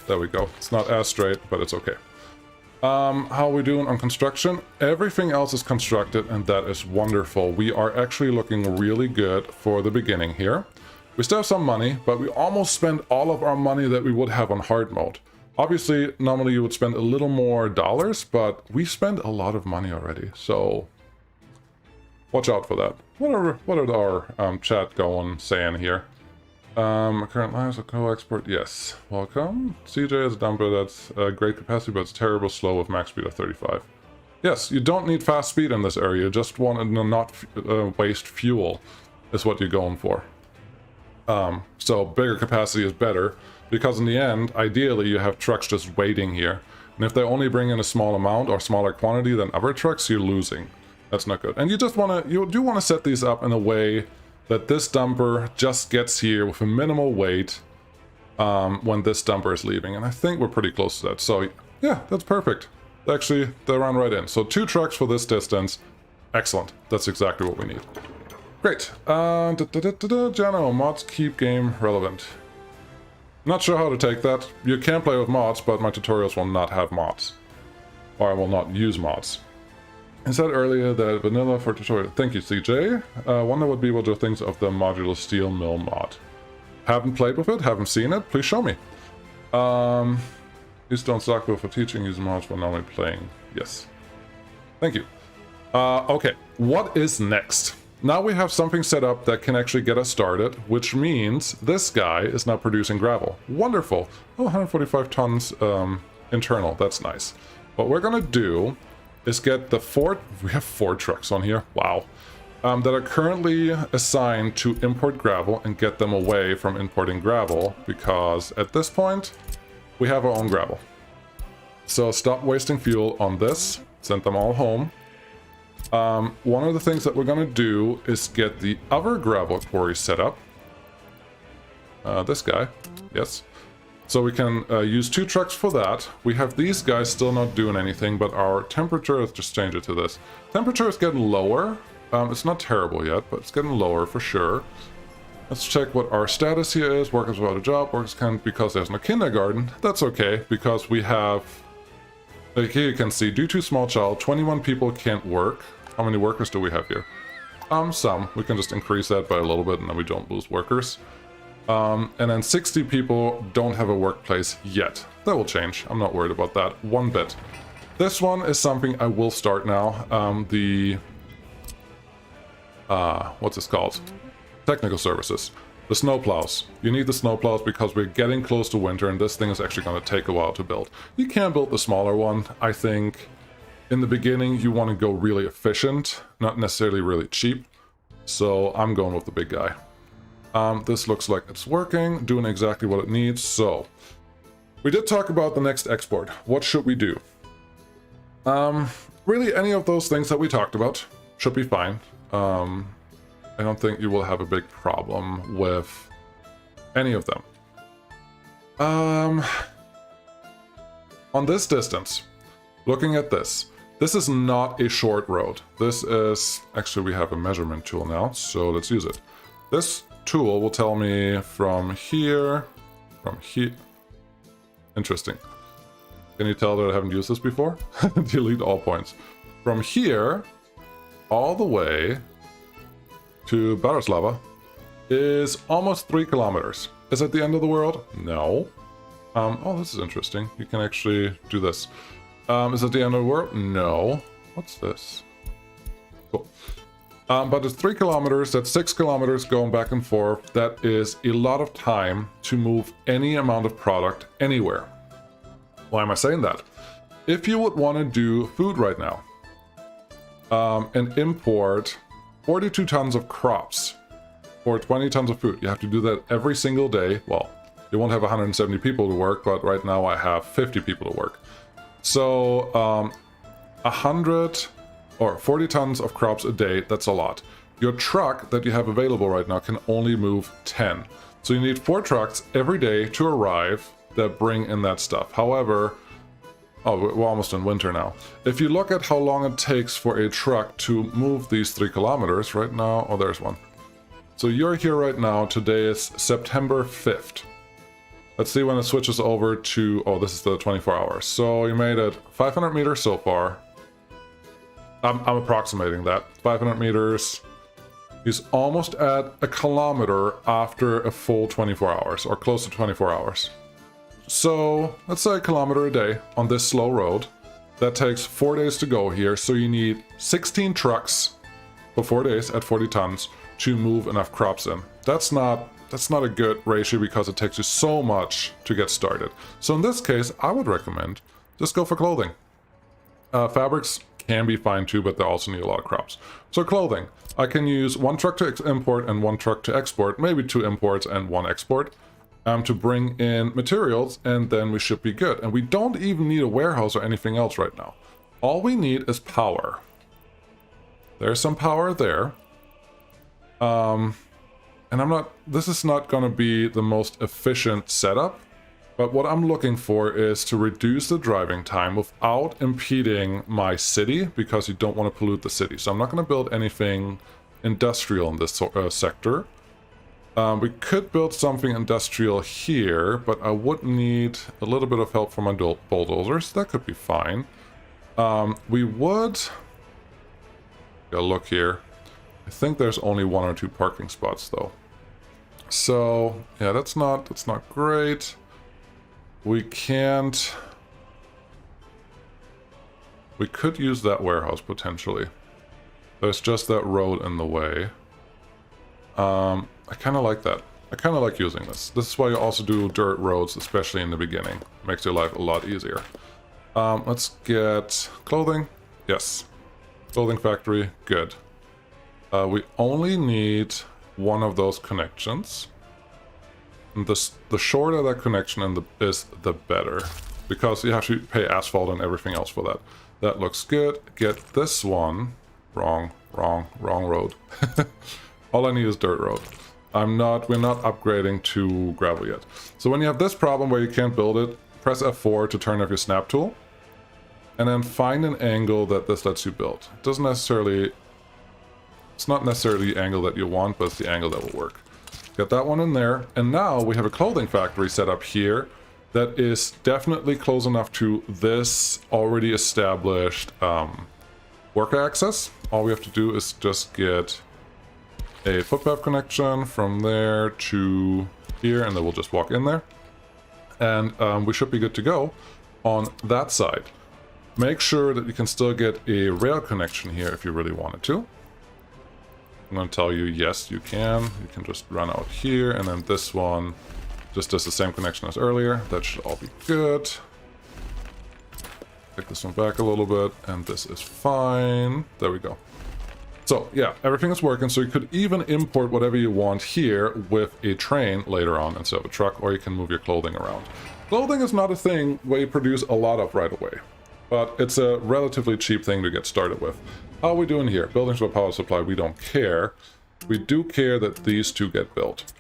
There we go. It's not as straight, but it's okay. How are we doing on construction? Everything else is constructed, and that is wonderful. We are actually looking really good for the beginning here. We still have some money, but we almost spent all of our money that we would have on hard mode. Obviously, normally you would spend a little more dollars, but we spent a lot of money already, so watch out for that. What are our chat going saying here? Current lives of co-export, yes. Welcome. CJ is a dumper that's great capacity, but it's terrible slow with max speed of 35. Yes, you don't need fast speed in this area, you just want to not waste fuel, is what you're going for. So bigger capacity is better, because in the end, ideally you have trucks just waiting here. And if they only bring in a small amount or smaller quantity than other trucks, you're losing. That's not good. And you just want to, you do want to set these up in a way that this dumper just gets here with a minimal weight when this dumper is leaving. And I think we're pretty close to that. So yeah, that's perfect. Actually, they run right in. So 2 trucks for this distance. Excellent. That's exactly what we need. Great. General mods keep game relevant. Not sure how to take that. You can play with mods, but my tutorials will not have mods. Or I will not use mods. I said earlier that vanilla for tutorial. Thank you, CJ. Wonder what BeebleJoe thinks of the modular steel mill mod. Haven't played with it, haven't seen it. Please show me. Use don't stock for teaching, use mods for normally playing. Yes. Thank you. Okay, what is next? Now we have something set up that can actually get us started, which means this guy is now producing gravel. Wonderful. Oh, 145 tons internal. That's nice. What we're gonna do is get the we have 4 trucks on here. Wow. That are currently assigned to import gravel and get them away from importing gravel, because at this point we have our own gravel. So stop wasting fuel on this. Send them all home. One of the things that we're going to do is get the other gravel quarry set up. This guy, yes. So we can use 2 trucks for that. We have these guys still not doing anything, but our temperature, let's just change it to this. Temperature is getting lower. It's not terrible yet, but it's getting lower for sure. Let's check what our status here is. Workers without a job, workers can't because there's no kindergarten. That's okay, because we have, like here you can see, due to small child, 21 people can't work. How many workers do we have here? Some. We can just increase that by a little bit and then we don't lose workers. And then 60 people don't have a workplace yet. That will change. I'm not worried about that one bit. This one is something I will start now. What's this called? Technical services. The snowplows. You need the snowplows because we're getting close to winter and this thing is actually going to take a while to build. You can build the smaller one. I think in the beginning you want to go really efficient, not necessarily really cheap. So I'm going with the big guy. This looks like it's working, doing exactly what it needs. So we did talk about the next export. What should we do? Really any of those things that we talked about should be fine. I don't think you will have a big problem with any of them. On this distance, looking at this is not a short road. This is, actually we have a measurement tool now, so let's use it. This tool will tell me from here, interesting. Can you tell that I haven't used this before? Delete all points. From here, all the way to Bratislava is almost 3 kilometers. Is it the end of the world? No. Oh, this is interesting. You can actually do this. Is it the end of the world? No. What's this? Cool. But it's 3 kilometers. That's 6 kilometers going back and forth. That is a lot of time to move any amount of product anywhere. Why am I saying that? If you would want to do food right now, and import 42 tons of crops or 20 tons of food. You have to do that every single day. Well, you won't have 170 people to work, but right now I have 50 people to work. So 100 or 40 tons of crops a day, that's a lot. Your truck that you have available right now can only move 10. So you need 4 trucks every day to arrive that bring in that stuff. However, oh, we're almost in winter now. If you look at how long it takes for a truck to move these 3 kilometers right now, oh, there's one. So you're here right now. Today is September 5th. Let's see when it switches over to, oh, this is the 24 hours. So you made it 500 meters so far. I'm approximating that. 500 meters. He's almost at a kilometer after a full 24 hours, or close to 24 hours. So let's say a kilometer a day on this slow road. That takes 4 days to go here. So you need 16 trucks for 4 days at 40 tons to move enough crops in. That's not a good ratio because it takes you so much to get started. So in this case, I would recommend just go for clothing. Fabrics can be fine too, but they also need a lot of crops. So clothing, I can use 1 truck to import and 1 truck to export, maybe 2 imports and 1 export. To bring in materials, and then we should be good. And we don't even need a warehouse or anything else right now. All we need is power. There's some power there. And this is not going to be the most efficient setup, but what I'm looking for is to reduce the driving time without impeding my city, because you don't want to pollute the city. So I'm not going to build anything industrial in this sector. We could build something industrial here, but I would need a little bit of help from my bulldozers. That could be fine. We would... Gotta look here. I think there's only 1 or 2 parking spots, though. So, yeah, that's not great. We can't... We could use that warehouse, potentially. There's just that road in the way. I kind of like that. I kind of like using this. This is why you also do dirt roads, especially in the beginning. It makes your life a lot easier. Let's get clothing. Yes. Clothing factory. Good. We only need one of those connections. And the shorter that connection is, the better. Because you have to pay asphalt and everything else for that. That looks good. Get this one. Wrong road. All I need is dirt road. We're not upgrading to gravel yet. So when you have this problem where you can't build it, press F4 to turn off your snap tool. And then find an angle that this lets you build. It's not necessarily the angle that you want, but it's the angle that will work. Get that one in there. And now we have a clothing factory set up here that is definitely close enough to this already established worker access. All we have to do is just get a footpath connection from there to here, and then we'll just walk in there. And we should be good to go on that side. Make sure that you can still get a rail connection here if you really wanted to. I'm going to tell you, yes, you can. You can just run out here, and then this one just does the same connection as earlier. That should all be good. Take this one back a little bit, and this is fine. There we go. So, yeah, everything is working, so you could even import whatever you want here with a train later on instead of a truck, or you can move your clothing around. Clothing is not a thing where you produce a lot of right away, but it's a relatively cheap thing to get started with. How are we doing here? Buildings with power supply, we don't care. We do care that these two get built,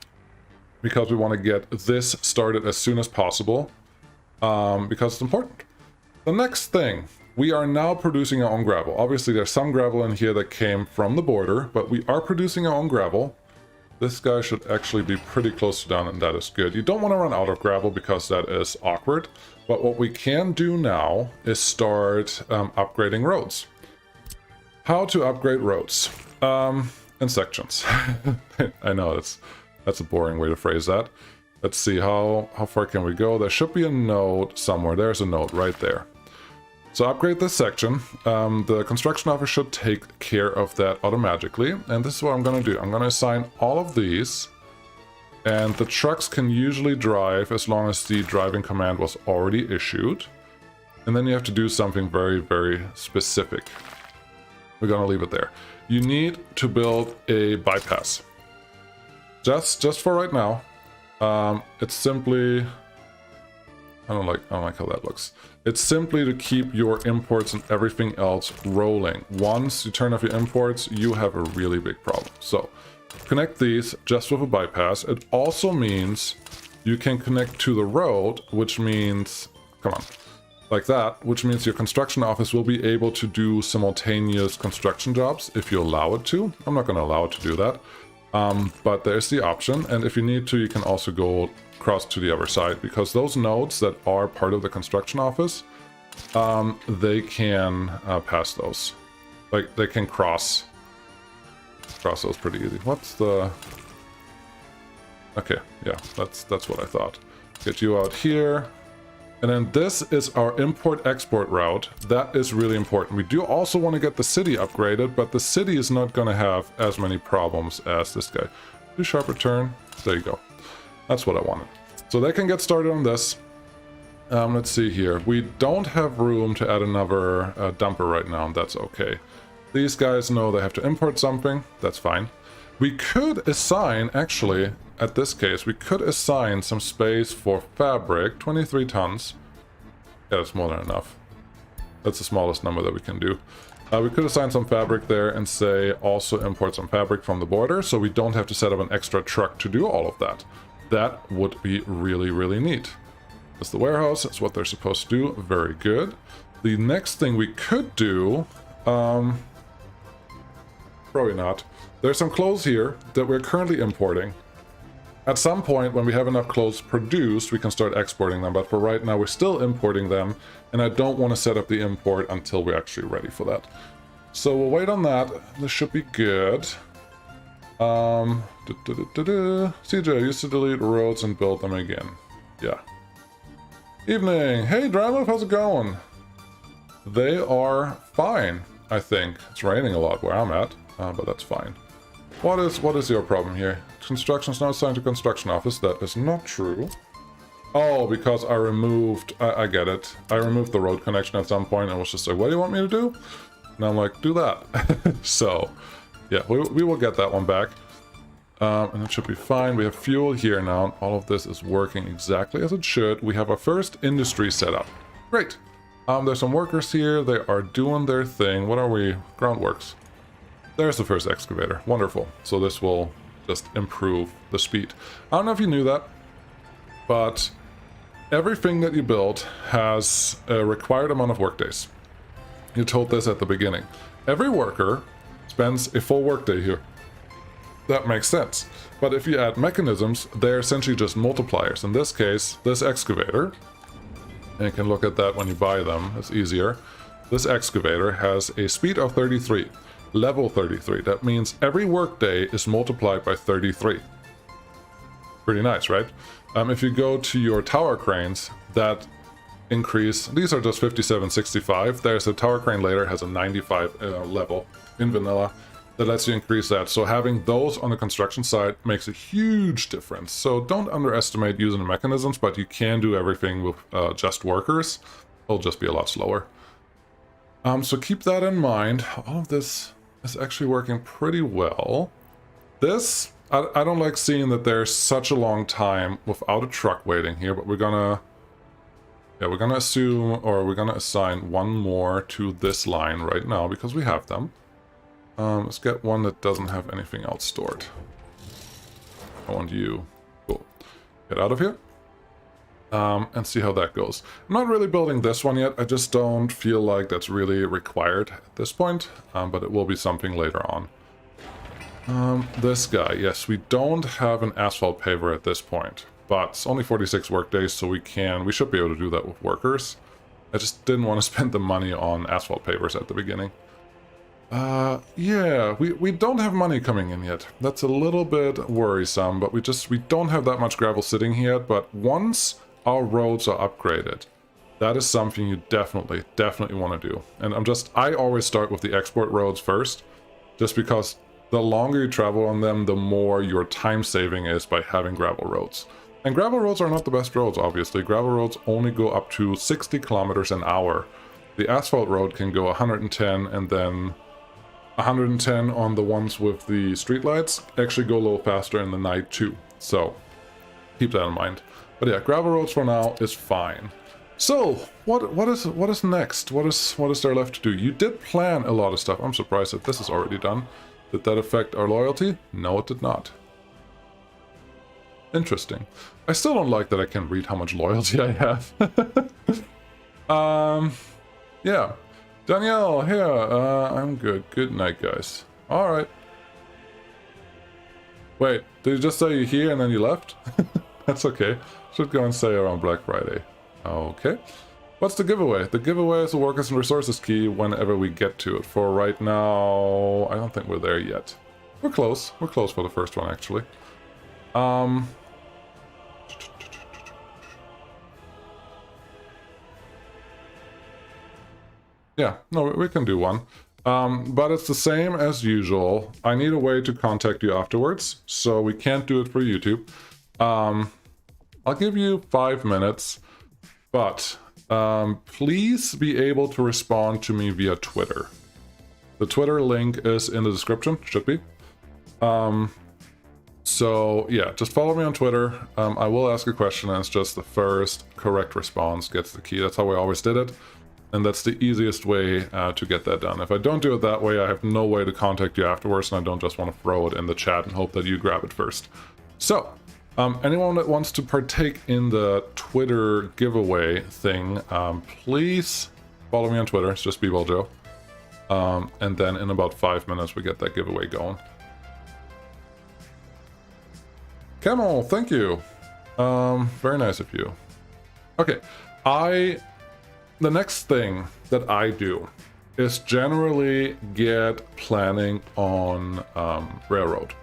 because we want to get this started as soon as possible, because it's important. The next thing, we are now producing our own gravel. Obviously, there's some gravel in here that came from the border, but we are producing our own gravel. This guy should actually be pretty close to done, and that is good. You don't want to run out of gravel because that is awkward, but what we can do now is start upgrading roads. How to upgrade roads? In sections. I know that's a boring way to phrase that. Let's see, how far can we go? There should be a node somewhere. There's a node right there. So upgrade this section. The construction office should take care of that automatically. And this is what I'm going to do. I'm going to assign all of these. And the trucks can usually drive as long as the driving command was already issued. And then you have to do something very, very specific. We're going to leave it there. You need to build a bypass. Just for right now. It's simply... I don't like how that looks. It's simply to keep your imports and everything else rolling. Once you turn off your imports, you have a really big problem. So, connect these just with a bypass. It also means you can connect to the road, which means... Come on. Like that, which means your construction office will be able to do simultaneous construction jobs if you allow it to. I'm not going to allow it to do that. But there's the option, and if you need to, you can also go across to the other side, because those nodes that are part of the construction office, they can pass those. Like, they can cross those pretty easy. What's the... Okay, yeah, that's what I thought. Get you out here. And then this is our import-export route. That is really important. We do also want to get the city upgraded, but the city is not going to have as many problems as this guy. Do sharp return. There you go. That's what I wanted. So they can get started on this. Let's see here. We don't have room to add another dumper right now, and that's okay. These guys know they have to import something. That's fine. We could assign, actually, at this case, we could assign some space for fabric, 23 tons. Yeah, that's more than enough. That's the smallest number that we can do. We could assign some fabric there and say also import some fabric from the border, so we don't have to set up an extra truck to do all of that. That would be really, really neat. That's the warehouse. That's what they're supposed to do. Very good. The next thing we could do... probably not. There's some clothes here that we're currently importing. At some point, when we have enough clothes produced, we can start exporting them. But for right now, we're still importing them. And I don't want to set up the import until we're actually ready for that. So we'll wait on that. This should be good. CJ, I used to delete roads and build them again. Yeah. Evening. Hey, Dryliff, how's it going? They are fine, I think. It's raining a lot where I'm at, but that's fine. What is your problem here? Construction's not assigned to construction office. That is not true. Oh, because I removed... I get it. I removed the road connection at some point and was just like, what do you want me to do? And I'm like, do that. So, yeah, we will get that one back. And it should be fine. We have fuel here now. All of this is working exactly as it should. We have our first industry set up. Great. There's some workers here. They are doing their thing. What are we? Groundworks. There's the first excavator. Wonderful. So this will just improve the speed. I don't know if you knew that, but everything that you build has a required amount of workdays. You told this at the beginning. Every worker spends a full workday here. That makes sense. But if you add mechanisms, they're essentially just multipliers. In this case, this excavator, and you can look at that when you buy them, it's easier. This excavator has a speed of 33, level 33. That means every workday is multiplied by 33. Pretty nice, right? If you go to your tower cranes, that increase, these are just 57, 65. There's a tower crane later, has a 95 level in vanilla. That lets you increase that. So having those on the construction side makes a huge difference. So don't underestimate using the mechanisms, but you can do everything with just workers. It'll just be a lot slower. So keep that in mind. All of this is actually working pretty well. This, I don't like seeing that there's such a long time without a truck waiting here, but we're gonna assume, or we're gonna assign one more to this line right now because we have them. Let's get one that doesn't have anything else stored. I want you. Cool. Get out of here. And see how that goes. I'm not really building this one yet. I just don't feel like that's really required at this point. But it will be something later on. This guy. Yes, we don't have an asphalt paver at this point. But it's only 46 work days, so we should be able to do that with workers. I just didn't want to spend the money on asphalt pavers at the beginning. Yeah, we don't have money coming in yet. That's a little bit worrisome, but we don't have that much gravel sitting here yet. But once our roads are upgraded, that is something you definitely want to do. And I always start with the export roads first, just because the longer you travel on them, the more your time saving is by having gravel roads. And gravel roads are not the best roads, obviously. Gravel roads only go up to 60 kilometers an hour. The asphalt road can go 110, and then 110 on the ones with the streetlights actually go a little faster in the night too. So keep that in mind. But yeah, gravel roads for now is fine. So what is next? What is there left to do? You did plan a lot of stuff. I'm surprised that this is already done. Did that affect our loyalty? No, it did not. Interesting. I still don't like that I can read how much loyalty I have. Yeah. Danielle, here. I'm good. Good night, guys. Alright. Wait, did you just say you're here and then you left? That's okay. Should go and say around Black Friday. Okay. What's the giveaway? The giveaway is a workers and resources key whenever we get to it. For right now, I don't think we're there yet. We're close. We're close for the first one, actually. Yeah, no, we can do one. But it's the same as usual. I need a way to contact you afterwards, so we can't do it for YouTube. I'll give you 5 minutes, but please be able to respond to me via Twitter. The Twitter link is in the description, should be. So yeah, just follow me on Twitter. I will ask a question, and it's just the first correct response gets the key. That's how we always did it. And that's the easiest way to get that done. If I don't do it that way, I have no way to contact you afterwards, and I don't just want to throw it in the chat and hope that you grab it first. So, anyone that wants to partake in the Twitter giveaway thing, please follow me on Twitter. It's just BeWellJoe. And then in about 5 minutes, we get that giveaway going. Camel, thank you. Very nice of you. Okay, the next thing that I do is generally get planning on railroad.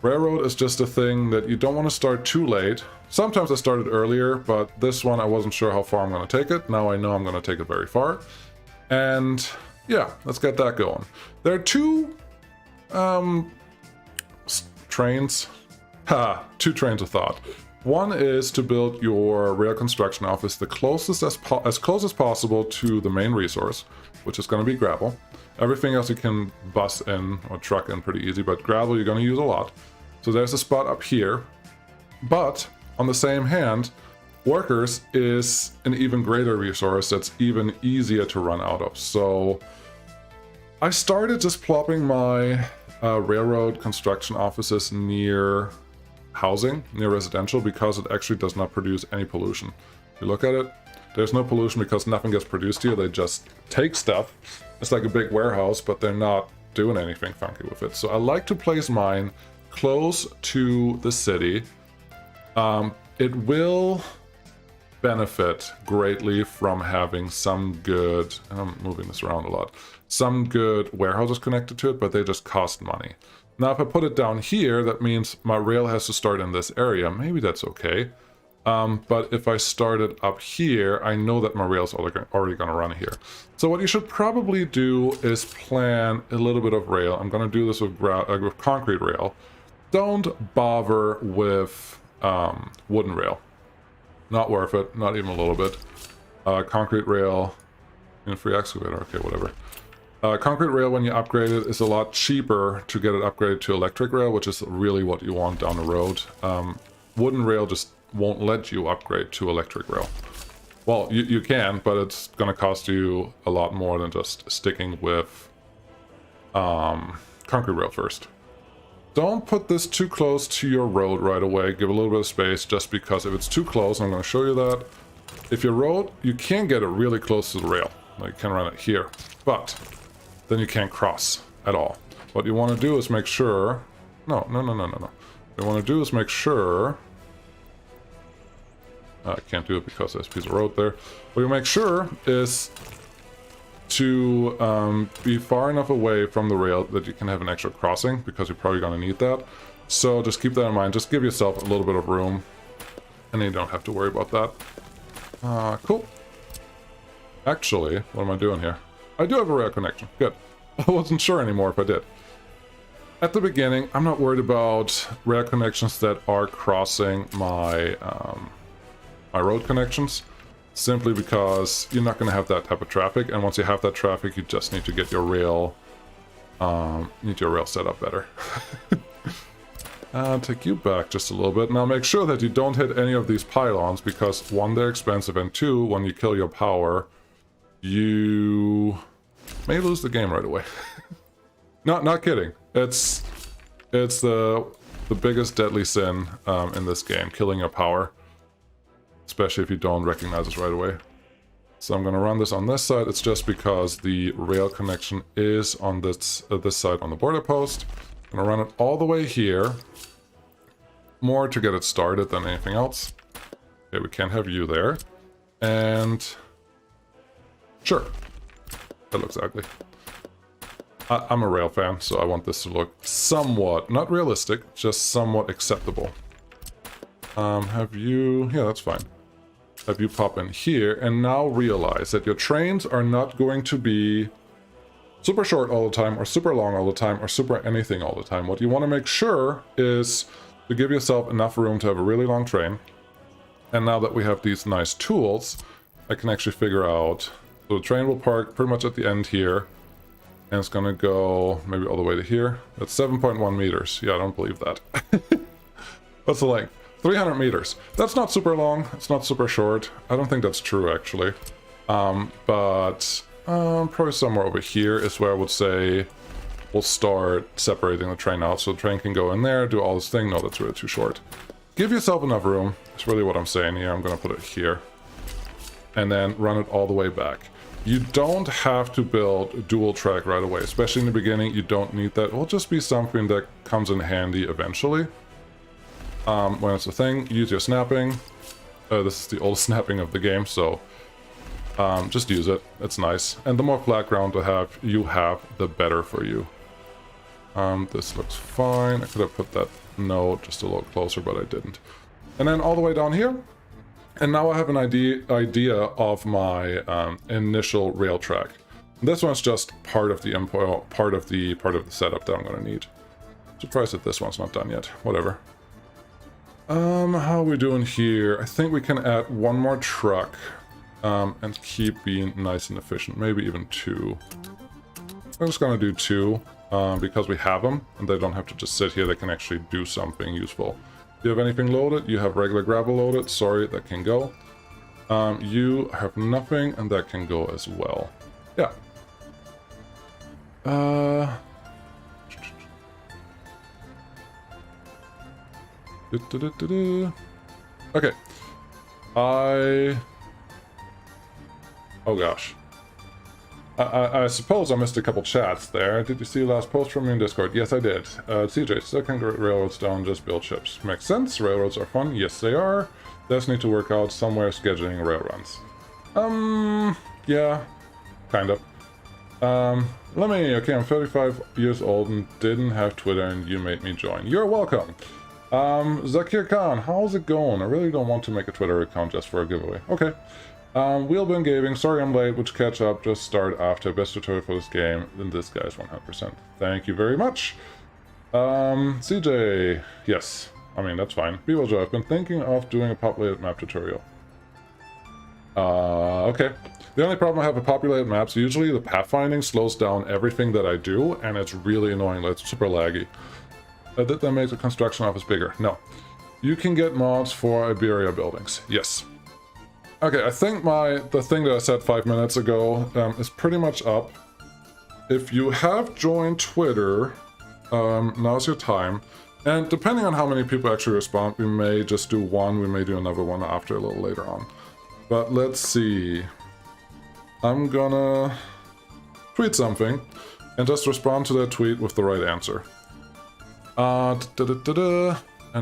Railroad is just a thing that you don't want to start too late. Sometimes I started earlier, but this one I wasn't sure how far I'm going to take it. Now I know I'm going to take it very far. And yeah, let's get that going. There are two trains. Two trains of thought. One is to build your rail construction office the closest as close as possible to the main resource, which is going to be gravel. Everything else you can bus in or truck in pretty easy, but gravel you're going to use a lot. So there's a spot up here. But on the same hand, workers is an even greater resource that's even easier to run out of. So I started just plopping my railroad construction offices near housing, near residential, because it actually does not produce any pollution. If you look at it, there's no pollution because nothing gets produced here. They just take stuff. It's like a big warehouse, but they're not doing anything funky with it. So I like to place mine close to the city. It will benefit greatly from having some good, and I'm moving this around a lot, some good warehouses connected to it, but they just cost money. Now, if I put it down here, that means my rail has to start in this area. Maybe that's okay. But if I start it up here, I know that my rail's already going to run here. So what you should probably do is plan a little bit of rail. I'm going to do this with concrete rail. Don't bother with wooden rail. Not worth it. Not even a little bit. Concrete rail in a free excavator. Okay, whatever. Concrete rail, when you upgrade it, is a lot cheaper to get it upgraded to electric rail, which is really what you want down the road. Wooden rail just won't let you upgrade to electric rail. Well, you can, but it's going to cost you a lot more than just sticking with concrete rail first. Don't put this too close to your road right away. Give a little bit of space, just because if it's too close, I'm going to show you that. If your road, you can get it really close to the rail. Like, you can run it here, but then you can't cross at all. What you want to do is make sure... No. What you want to do is make sure... I can't do it because there's a piece of road there. What you make sure is to be far enough away from the rail that you can have an extra crossing, because you're probably going to need that. So just keep that in mind. Just give yourself a little bit of room, and then you don't have to worry about that. Cool. Actually, what am I doing here? I do have a rail connection. Good. I wasn't sure anymore if I did. At the beginning, I'm not worried about rail connections that are crossing my my road connections, simply because you're not going to have that type of traffic, and once you have that traffic, you just need to get your rail set up better. I'll take you back just a little bit. Now make sure that you don't hit any of these pylons, because one, they're expensive, and two, when you kill your power, you may lose the game right away. Not kidding. It's the biggest deadly sin in this game, killing your power. Especially if you don't recognize it right away. So I'm going to run this on this side. It's just because the rail connection is on this side on the border post. I'm going to run it all the way here. More to get it started than anything else. Okay, we can't have you there. And... sure. That looks ugly. I'm a rail fan, so I want this to look somewhat, not realistic, just somewhat acceptable. Have you... yeah, that's fine. Have you pop in here, and now realize that your trains are not going to be super short all the time, or super long all the time, or super anything all the time. What you want to make sure is to give yourself enough room to have a really long train. And now that we have these nice tools, I can actually figure out... so the train will park pretty much at the end here, and it's going to go maybe all the way to here. That's 7.1 meters. Yeah, I don't believe that. What's the length? 300 meters. That's not super long. It's not super short. I don't think that's true, actually. But probably somewhere over here is where I would say we'll start separating the train out. So the train can go in there, do all this thing. No, that's really too short. Give yourself enough room. That's really what I'm saying here. I'm going to put it here. And then run it all the way back. You don't have to build dual track right away. Especially in the beginning, you don't need that. It will just be something that comes in handy eventually. when it's a thing, use your snapping. This is the old snapping of the game, so just use it. It's nice. And the more flat ground you have, the better for you. This looks fine. I could have put that note just a little closer, but I didn't. And then all the way down here. And now I have an idea of my initial rail track. This one's just part of the info, part of the setup that I'm going to need. Surprised that this one's not done yet. Whatever. How are we doing here? I think we can add one more truck and keep being nice and efficient. Maybe even 2. I'm just going to do 2 because we have them and they don't have to just sit here. They can actually do something useful. Do you have anything loaded? You have regular gravel loaded. Sorry, that can go. You have nothing and that can go as well. Yeah. Okay. Oh gosh. I suppose I missed a couple chats there. Did you see the last post from me in Discord? Yes, I did. CJ, still can't get railroads down, just build ships. Makes sense. Railroads are fun. Yes, they are. Just need to work out somewhere scheduling rail runs. Yeah. Kind of. Okay, I'm 35 years old and didn't have Twitter and you made me join. You're welcome. Zakir Khan, how's it going? I really don't want to make a Twitter account just for a giveaway. Okay. Wheelbin Gaming, sorry I'm late, which catch up, just start after best tutorial for this game, then this guy's 100%. Thank you very much. CJ, yes, I mean, that's fine. Joe, I've been thinking of doing a populated map tutorial. Okay. The only problem I have with populated maps, usually the pathfinding slows down everything that I do, and it's really annoying, it's super laggy. Did that make the construction office bigger? No. You can get mods for Iberia buildings, yes. Okay, I think the thing that I said 5 minutes ago is pretty much up. If you have joined Twitter, now's your time. And depending on how many people actually respond, we may just do one, we may do another one after a little later on. But let's see. I'm gonna tweet something and just respond to that tweet with the right answer. And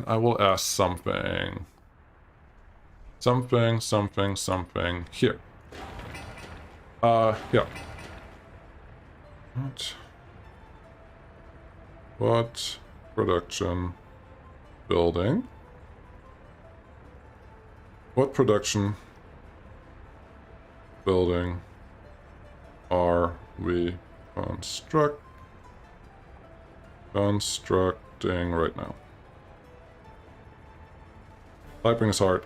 I will ask something. Something here. Yeah. What production building? What production building are we constructing right now? Typing is hard.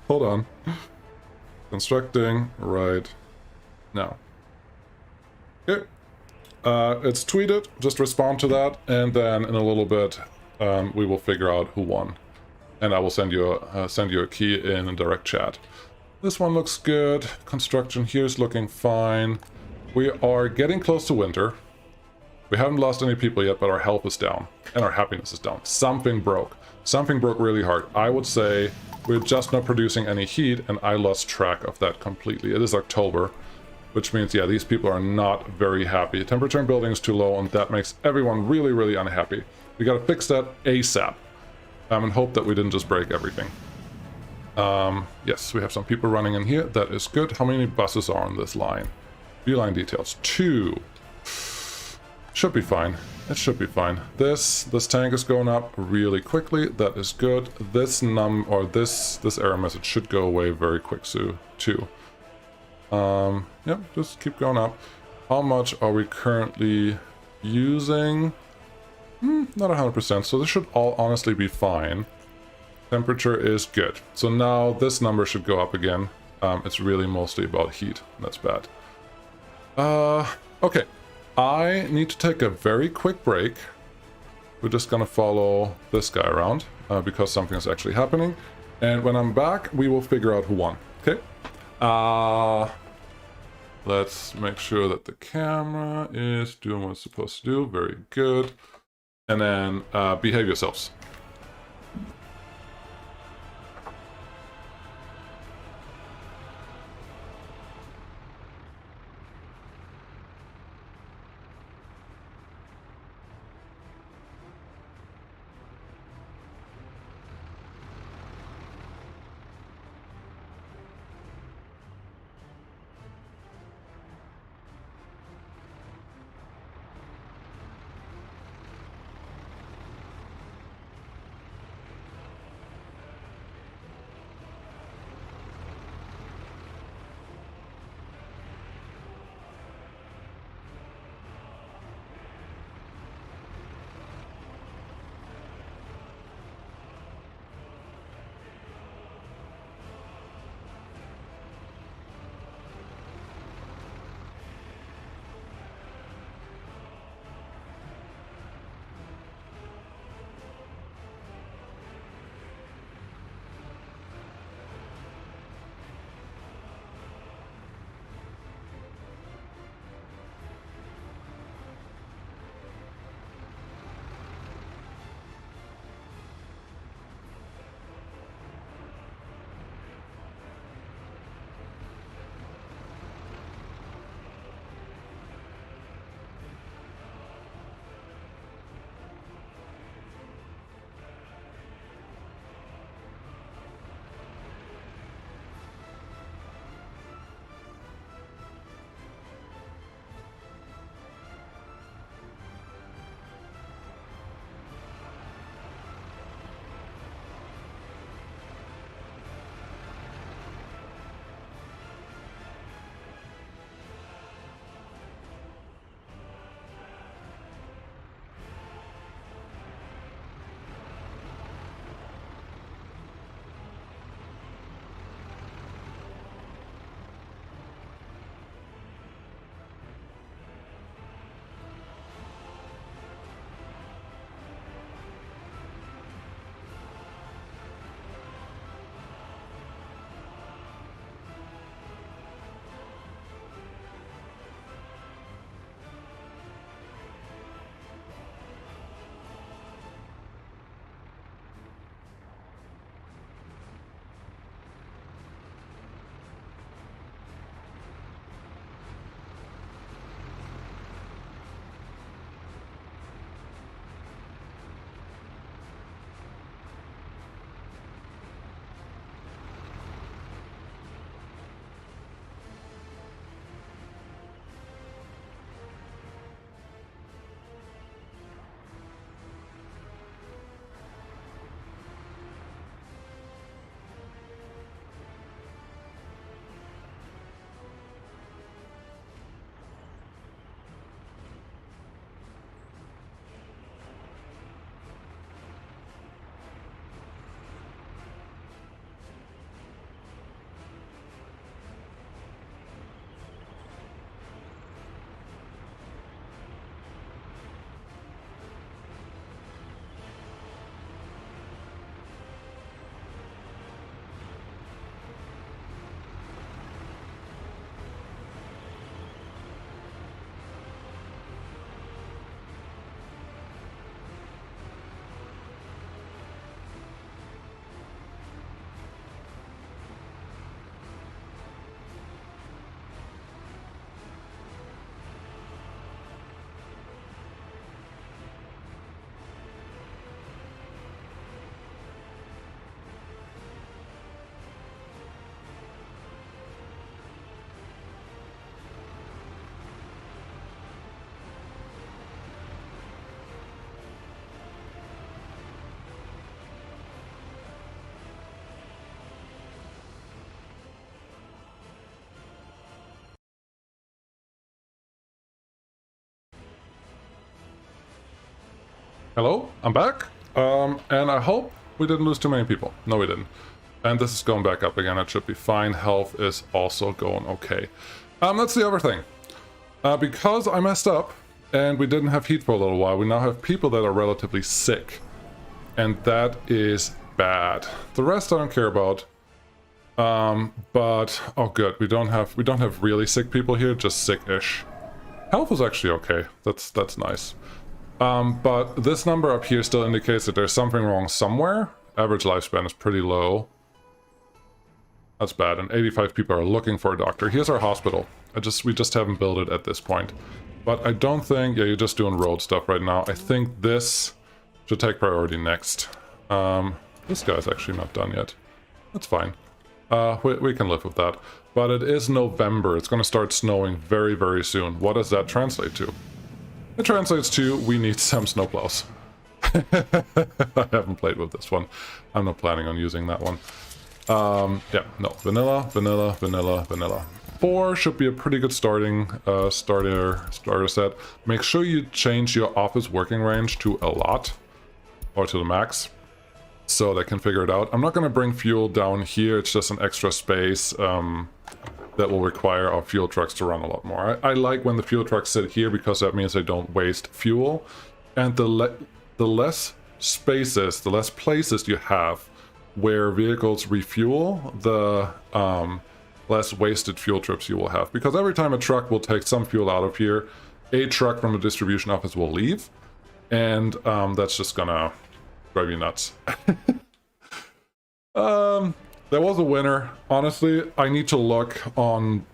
Hold on. Constructing right now. Okay. It's tweeted. Just respond to that, and then in a little bit, we will figure out who won, and I will send you a key in a direct chat. This one looks good. Construction here is looking fine. We are getting close to winter. We haven't lost any people yet, but our health is down and our happiness is down. Something broke. Something broke really hard. I would say we're just not producing any heat, and I lost track of that completely. It is October, which means, yeah, these people are not very happy. Temperature in building is too low, and that makes everyone really, really unhappy. We gotta fix that ASAP, and hope that we didn't just break everything. Yes, we have some people running in here. That is good. How many buses are on this line? Beeline details. 2. Should be fine. It should be fine. This tank is going up really quickly. That is good. This error message should go away very quick too. Yep, just keep going up. How much are we currently using? Not 100%, so this should all honestly be fine. Temperature is good. So now this number should go up again. It's really mostly about heat. That's bad. Okay. I need to take a very quick break. We're just gonna follow this guy around because something is actually happening. And when I'm back, we will figure out who won. Okay? Let's make sure that the camera is doing what it's supposed to do. Very good. And then behave yourselves. Hello, I'm back. And I hope we didn't lose too many people. No, we didn't. And this is going back up again. It should be fine. Health is also going okay. That's the other thing. Because I messed up and we didn't have heat for a little while, we now have people that are relatively sick. And that is bad. The rest I don't care about. But oh good, we don't have really sick people here, just sick-ish. Health is actually okay. That's nice. But this number up here still indicates that there's something wrong somewhere. Average lifespan is pretty low. That's bad, and 85 people are looking for a doctor. Here's our hospital. We just haven't built it at this point. But I don't think, yeah, you're just doing road stuff right now. I think this should take priority next. This guy's actually not done yet. That's fine. We can live with that. But it is November. It's going to start snowing very, very soon. What does that translate to? It translates to, we need some snowplows. I haven't played with this one. I'm not planning on using that one. Yeah, no. Vanilla, vanilla, vanilla, vanilla. 4 should be a pretty good starter set. Make sure you change your office working range to a lot. Or to the max. So they can figure it out. I'm not going to bring fuel down here. It's just an extra space. That will require our fuel trucks to run a lot more. I like when the fuel trucks sit here because that means they don't waste fuel. And the less spaces, the less places you have where vehicles refuel, the less wasted fuel trips you will have. Because every time a truck will take some fuel out of here, a truck from the distribution office will leave. And that's just gonna drive you nuts. There was a winner. Honestly, I need to look on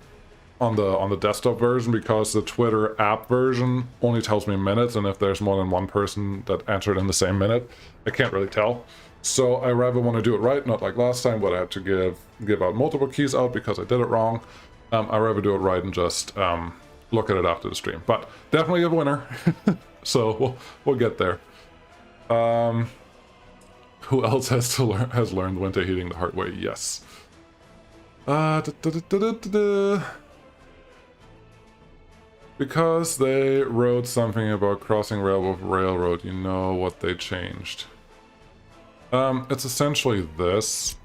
the desktop version because the Twitter app version only tells me minutes, and if there's more than one person that answered in the same minute, I can't really tell. So I rather want to do it right, not like last time, but I had to give out multiple keys out because I did it wrong. I rather do it right and just look at it after the stream. But definitely a winner. So we'll get there. Who else has learned winter heating the hard way? Yes. Because they wrote something about crossing railroad, you know what they changed. It's essentially this.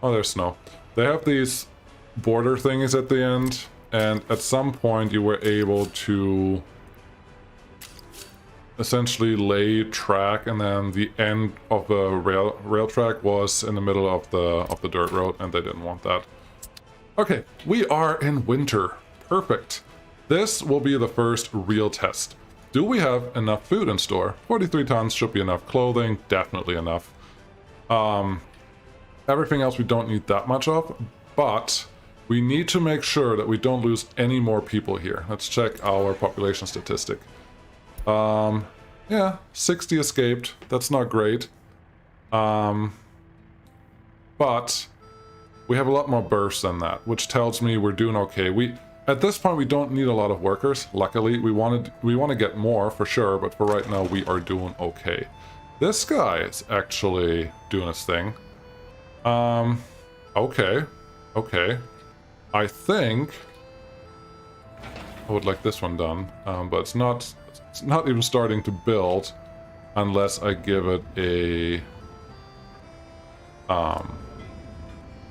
Oh, there's snow. They have these border thingies at the end, and at some point you were able to essentially lay track, and then the end of the rail track was in the middle of the dirt road, and they didn't want that. Okay, we are in winter. Perfect. This will be the first real test. Do we have enough food in store? 43 tons should be enough. Clothing, definitely enough. Everything else we don't need that much of, but we need to make sure that we don't lose any more people here. Let's check our population statistic. Yeah, 60 escaped. That's not great. But we have a lot more births than that, which tells me we're doing okay. At this point, we don't need a lot of workers. Luckily, we want to get more for sure, but for right now, we are doing okay. This guy is actually doing his thing. Okay. I think I would like this one done, but it's not even starting to build unless I give it a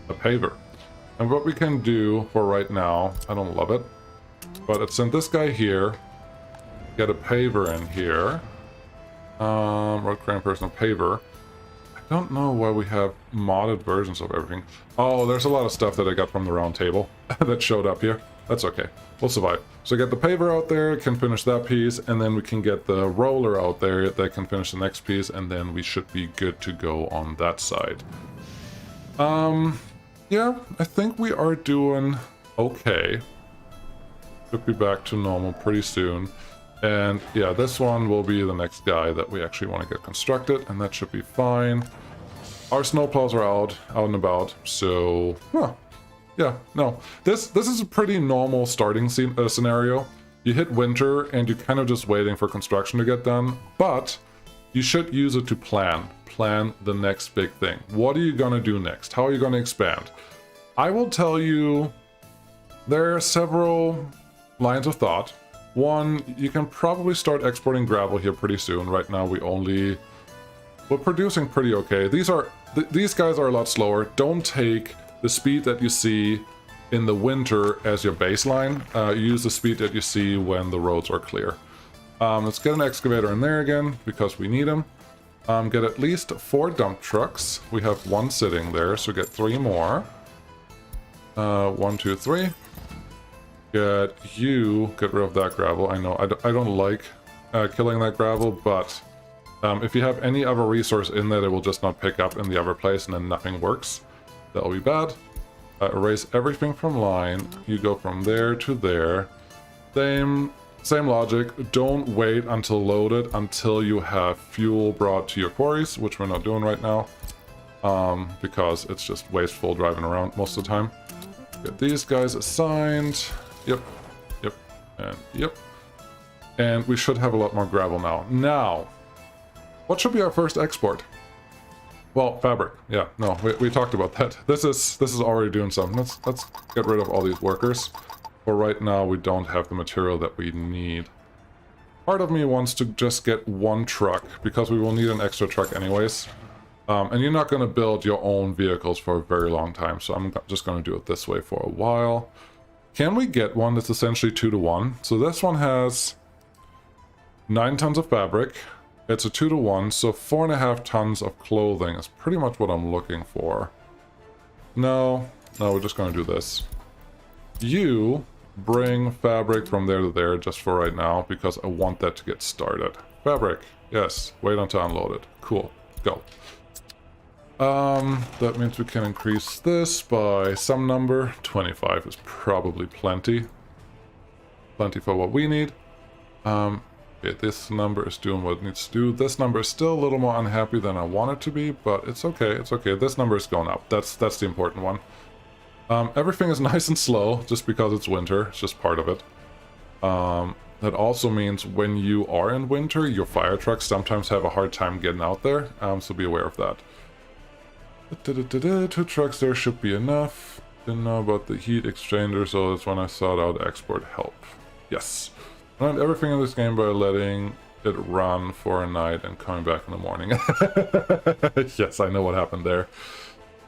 paver. And what we can do for right now, I don't love it, but it's send this guy here, get a paver in here, road crane personal paver. I don't know why we have modded versions of everything. Oh, there's a lot of stuff that I got from the round table that showed up here. That's okay. We'll survive. So get the paver out there, can finish that piece, and then we can get the roller out there that can finish the next piece, and then we should be good to go on that side. Yeah, I think we are doing okay. Should be back to normal pretty soon. And yeah, this one will be the next guy that we actually want to get constructed, and that should be fine. Our snowplows are out and about, so yeah, no. This is a pretty normal starting scenario. You hit winter and you're kind of just waiting for construction to get done, but you should use it to plan the next big thing. What are you gonna do next? How are you gonna expand? I will tell you there are several lines of thought. One, you can probably start exporting gravel here pretty soon. Right now we're producing pretty okay. These guys are a lot slower. Don't take the speed that you see in the winter as your baseline. Use the speed that you see when the roads are clear. Let's get an excavator in there again because we need them. Get at least 4 dump trucks. We have 1 sitting there, so get 3 more. 1, 2, 3. Get rid of that gravel. I know I don't like killing that gravel, but if you have any other resource in there, it will just not pick up in the other place, and then nothing works. That'll be bad. Erase everything from line. You go from there to there. Same logic. Don't wait until loaded until you have fuel brought to your quarries, which we're not doing right now, because it's just wasteful driving around most of the time. Get these guys assigned. Yep, yep, and yep. And we should have a lot more gravel now. Now, what should be our first export? Well, fabric. Yeah, no, we talked about that. This is already doing something. Let's get rid of all these workers. For right now, we don't have the material that we need. Part of me wants to just get 1 truck, because we will need an extra truck anyways. And you're not going to build your own vehicles for a very long time, so I'm just going to do it this way for a while. Can we get one that's essentially 2 to 1? So this one has 9 tons of fabric. It's a 2 to 1, so 4.5 tons of clothing is pretty much what I'm looking for. No, we're just going to do this. You bring fabric from there to there just for right now, because I want that to get started. Fabric, yes. Wait until unloaded. Cool, go. That means we can increase this by some number. 25 is probably plenty. Plenty for what we need. Okay, this number is doing what it needs to do. This number is still a little more unhappy than I want it to be, but it's okay, it's okay. This number is going up. That's the important one. Everything is nice and slow, just because it's winter. It's just part of it. That also means when you are in winter, your fire trucks sometimes have a hard time getting out there, so be aware of that. 2 trucks there should be enough. Didn't know about the heat exchanger, so that's when I sought out export help. Yes. Run everything in this game by letting it run for a night and coming back in the morning. Yes, I know what happened there.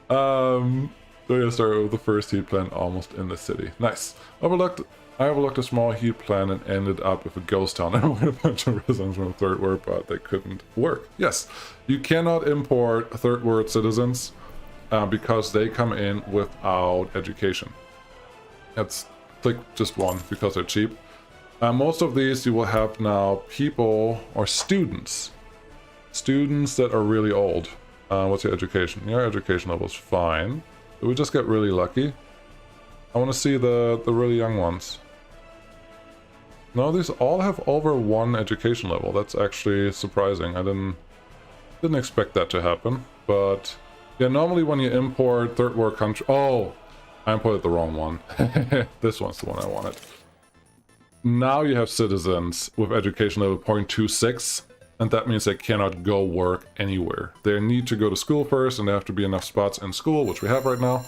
So yeah, started with the first heat plant almost in the city. Nice. I overlooked a small heat plant and ended up with a ghost town. I wanted a bunch of residents from third world, but they couldn't work. Yes, you cannot import third world citizens because they come in without education. That's like just one, because they're cheap. Most of these you will have now people or students that are really old. What's your education? Your education level is fine. Did we just get really lucky? I want to see the really young ones. No, these all have over 1 education level. That's actually surprising. I didn't expect that to happen. But yeah, normally when you import third world country... Oh, I imported the wrong one. This one's the one I wanted. Now you have citizens with education level 0.26, and that means they cannot go work anywhere. They need to go to school first, and there have to be enough spots in school, which we have right now.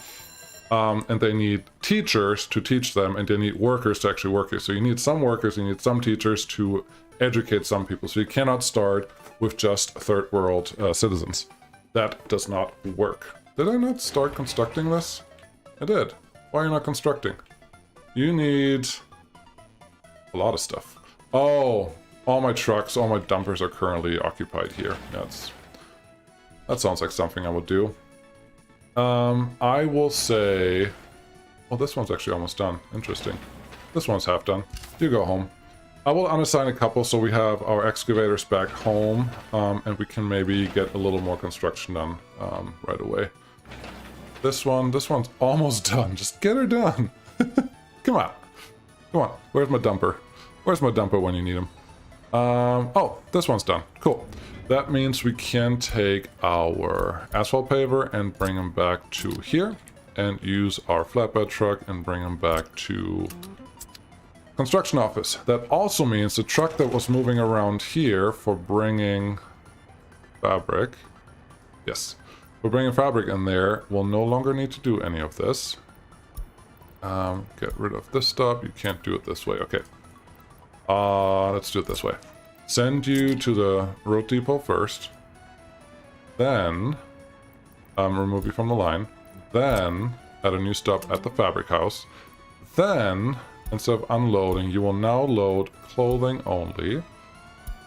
And they need teachers to teach them, and they need workers to actually work here. So you need some workers, you need some teachers to educate some people. So you cannot start with just third world citizens. That does not work. Did I not start constructing this? I did. Why are you not constructing? You need a lot of stuff. Oh, all my trucks, all my dumpers are currently occupied here. That sounds like something I would do. I will say... Well, this one's actually almost done. Interesting. This one's half done. You go home. I will unassign a couple so we have our excavators back home, and we can maybe get a little more construction done right away. This one's almost done. Just get her done. Come on. Come on. Where's my dumper? Where's my dumper when you need him? Oh, this one's done. Cool. That means we can take our asphalt paver and bring him back to here, and use our flatbed truck and bring him back to construction office. That also means the truck that was moving around here for bringing fabric, yes, for bringing fabric in there, will no longer need to do any of this. Get rid of this stuff. You can't do it this way. Okay. Let's do it this way. Send you to the road depot first. Then remove you from the line. Then add a new stop at the fabric house. Then, instead of unloading, you will now load clothing only.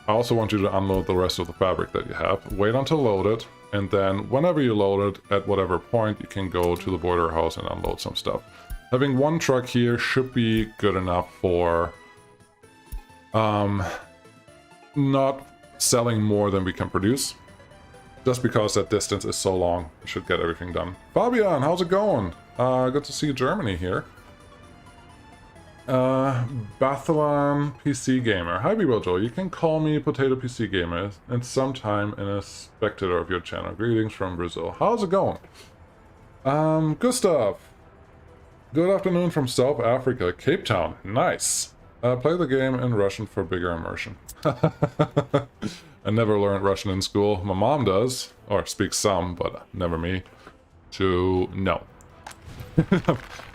I also want you to unload the rest of the fabric that you have. Wait until loaded, and then whenever you load it, at whatever point, you can go to the border house and unload some stuff. Having one truck here should be good enough for not selling more than we can produce. Just because that distance is so long, we should get everything done. Fabian, how's it going? Good to see you, Germany here. Bathalan PC Gamer. Hi, Bibojo. You can call me Potato PC Gamer, and sometime in a spectator of your channel. Greetings from Brazil. How's it going? Gustav. Good afternoon from South Africa, Cape Town. Nice. Play the game in Russian for bigger immersion. I never learned Russian in school. My mom does, or speaks some, but never me. To know.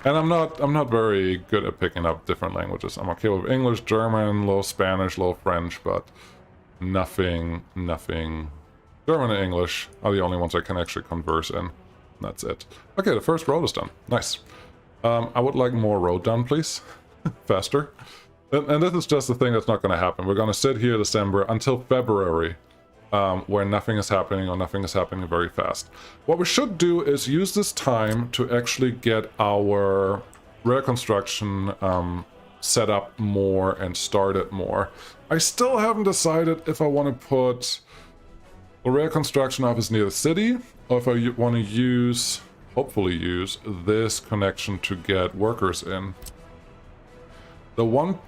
And I'm not very good at picking up different languages. I'm okay with English, German, a little Spanish, a little French, but nothing. German and English are the only ones I can actually converse in. That's it. Okay, the first road is done. Nice. I would like more road done, please. Faster. And this is just the thing that's not going to happen. We're going to sit here December until February, where nothing is happening or nothing is happening very fast. What we should do is use this time to actually get our rail construction set up more and started more. I still haven't decided if I want to put a rail construction office near the city, or if I want to use, hopefully use, this connection to get workers in. The one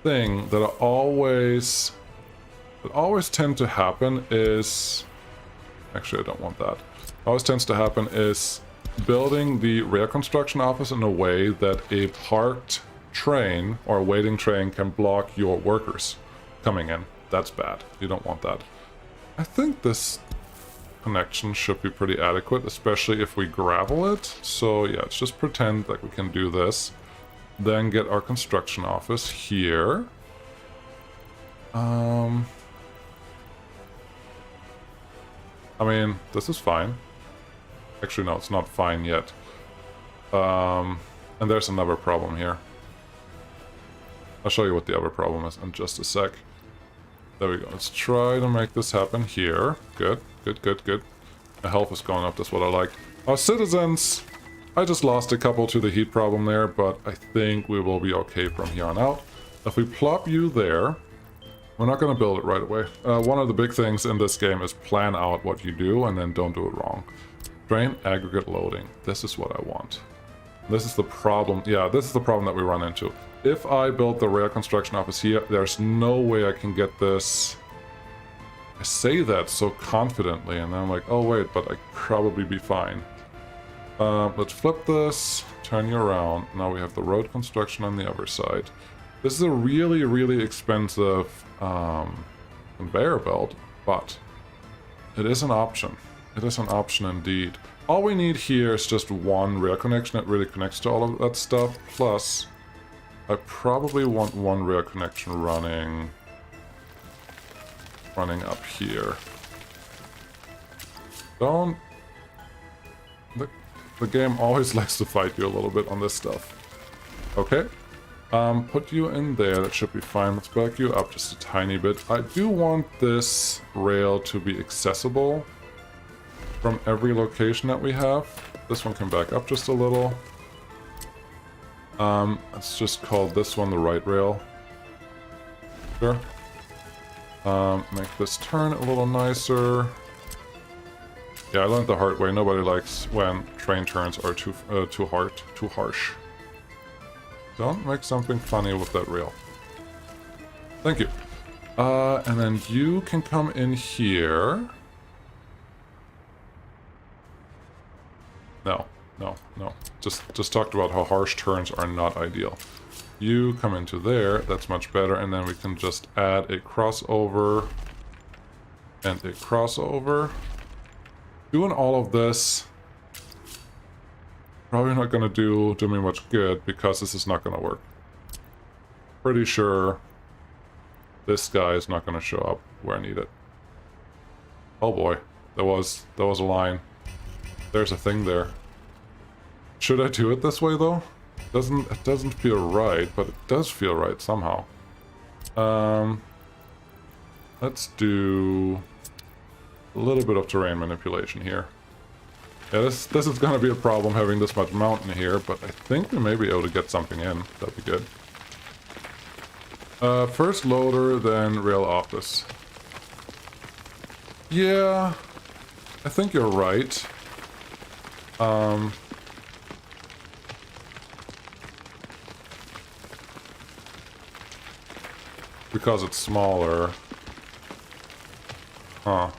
thing that always tend to happen is, actually I don't want that. Always tends to happen is building the rail construction office in a way that a parked train or a waiting train can block your workers coming in. That's bad. You don't want that. I think this connection should be pretty adequate, especially if we gravel it. So yeah, let's just pretend that we can do this. Then get our construction office here. I mean, this is fine. Actually, no, it's not fine yet. And there's another problem here. I'll show you what the other problem is in just a sec. There we go. Let's try to make this happen here. Good. My health is going up. That's what I like. Our citizens... I just lost a couple to the heat problem there, but I think we will be okay from here on out. If we plop you there, we're not going to build it right away. One of the big things in this game is plan out what you do and then don't do it wrong. Train aggregate loading. This is what I want. This is the problem. Yeah, this is the problem that we run into. If I build the rail construction office here, there's no way I can get this. I say that so confidently, and then I'm like, oh wait, but I probably be fine. Let's flip this, turn you around. Now we have the road construction on the other side. This is a really expensive conveyor belt, but it is an option. It is an option indeed. All we need here is just one rail connection that really connects to all of that stuff. Plus, I probably want one rail connection running up here. Don't... The game always likes to fight you a little bit on this stuff. Okay. Put you in there. That should be fine. Let's back you up just a tiny bit. I do want this rail to be accessible from every location that we have. This one can back up just a little. Let's just call this one the right rail. Sure. Make this turn a little nicer. Yeah, I learned the hard way. Nobody likes when train turns are too harsh. Don't make something funny with that rail. Thank you. And then you can come in here. No. Just talked about how harsh turns are not ideal. You come into there. That's much better. And then we can just add a crossover and a crossover. Doing all of this probably not going to do me much good because this is not going to work. Pretty sure This guy is not going to show up where I need it. Oh boy, there was a line. There's a thing there. Should I do it this way though? It doesn't feel right, but it does feel right somehow. Let's do a little bit of terrain manipulation here. Yeah, this is gonna be a problem having this much mountain here, but I think we may be able to get something in. That'd be good. First loader, then rail office. Yeah, I think you're right. Because it's smaller. Huh.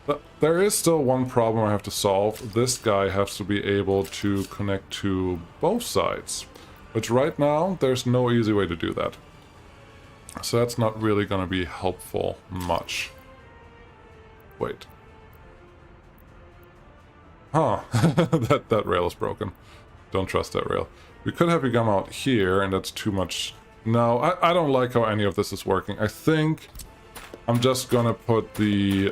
But there is still one problem I have to solve. This guy has to be able to connect to both sides. Which right now, there's no easy way to do that. So that's not really going to be helpful much. Wait. Huh. that rail is broken. Don't trust that rail. We could have you come out here, and that's too much. No, I don't like how any of this is working. I think I'm just gonna put the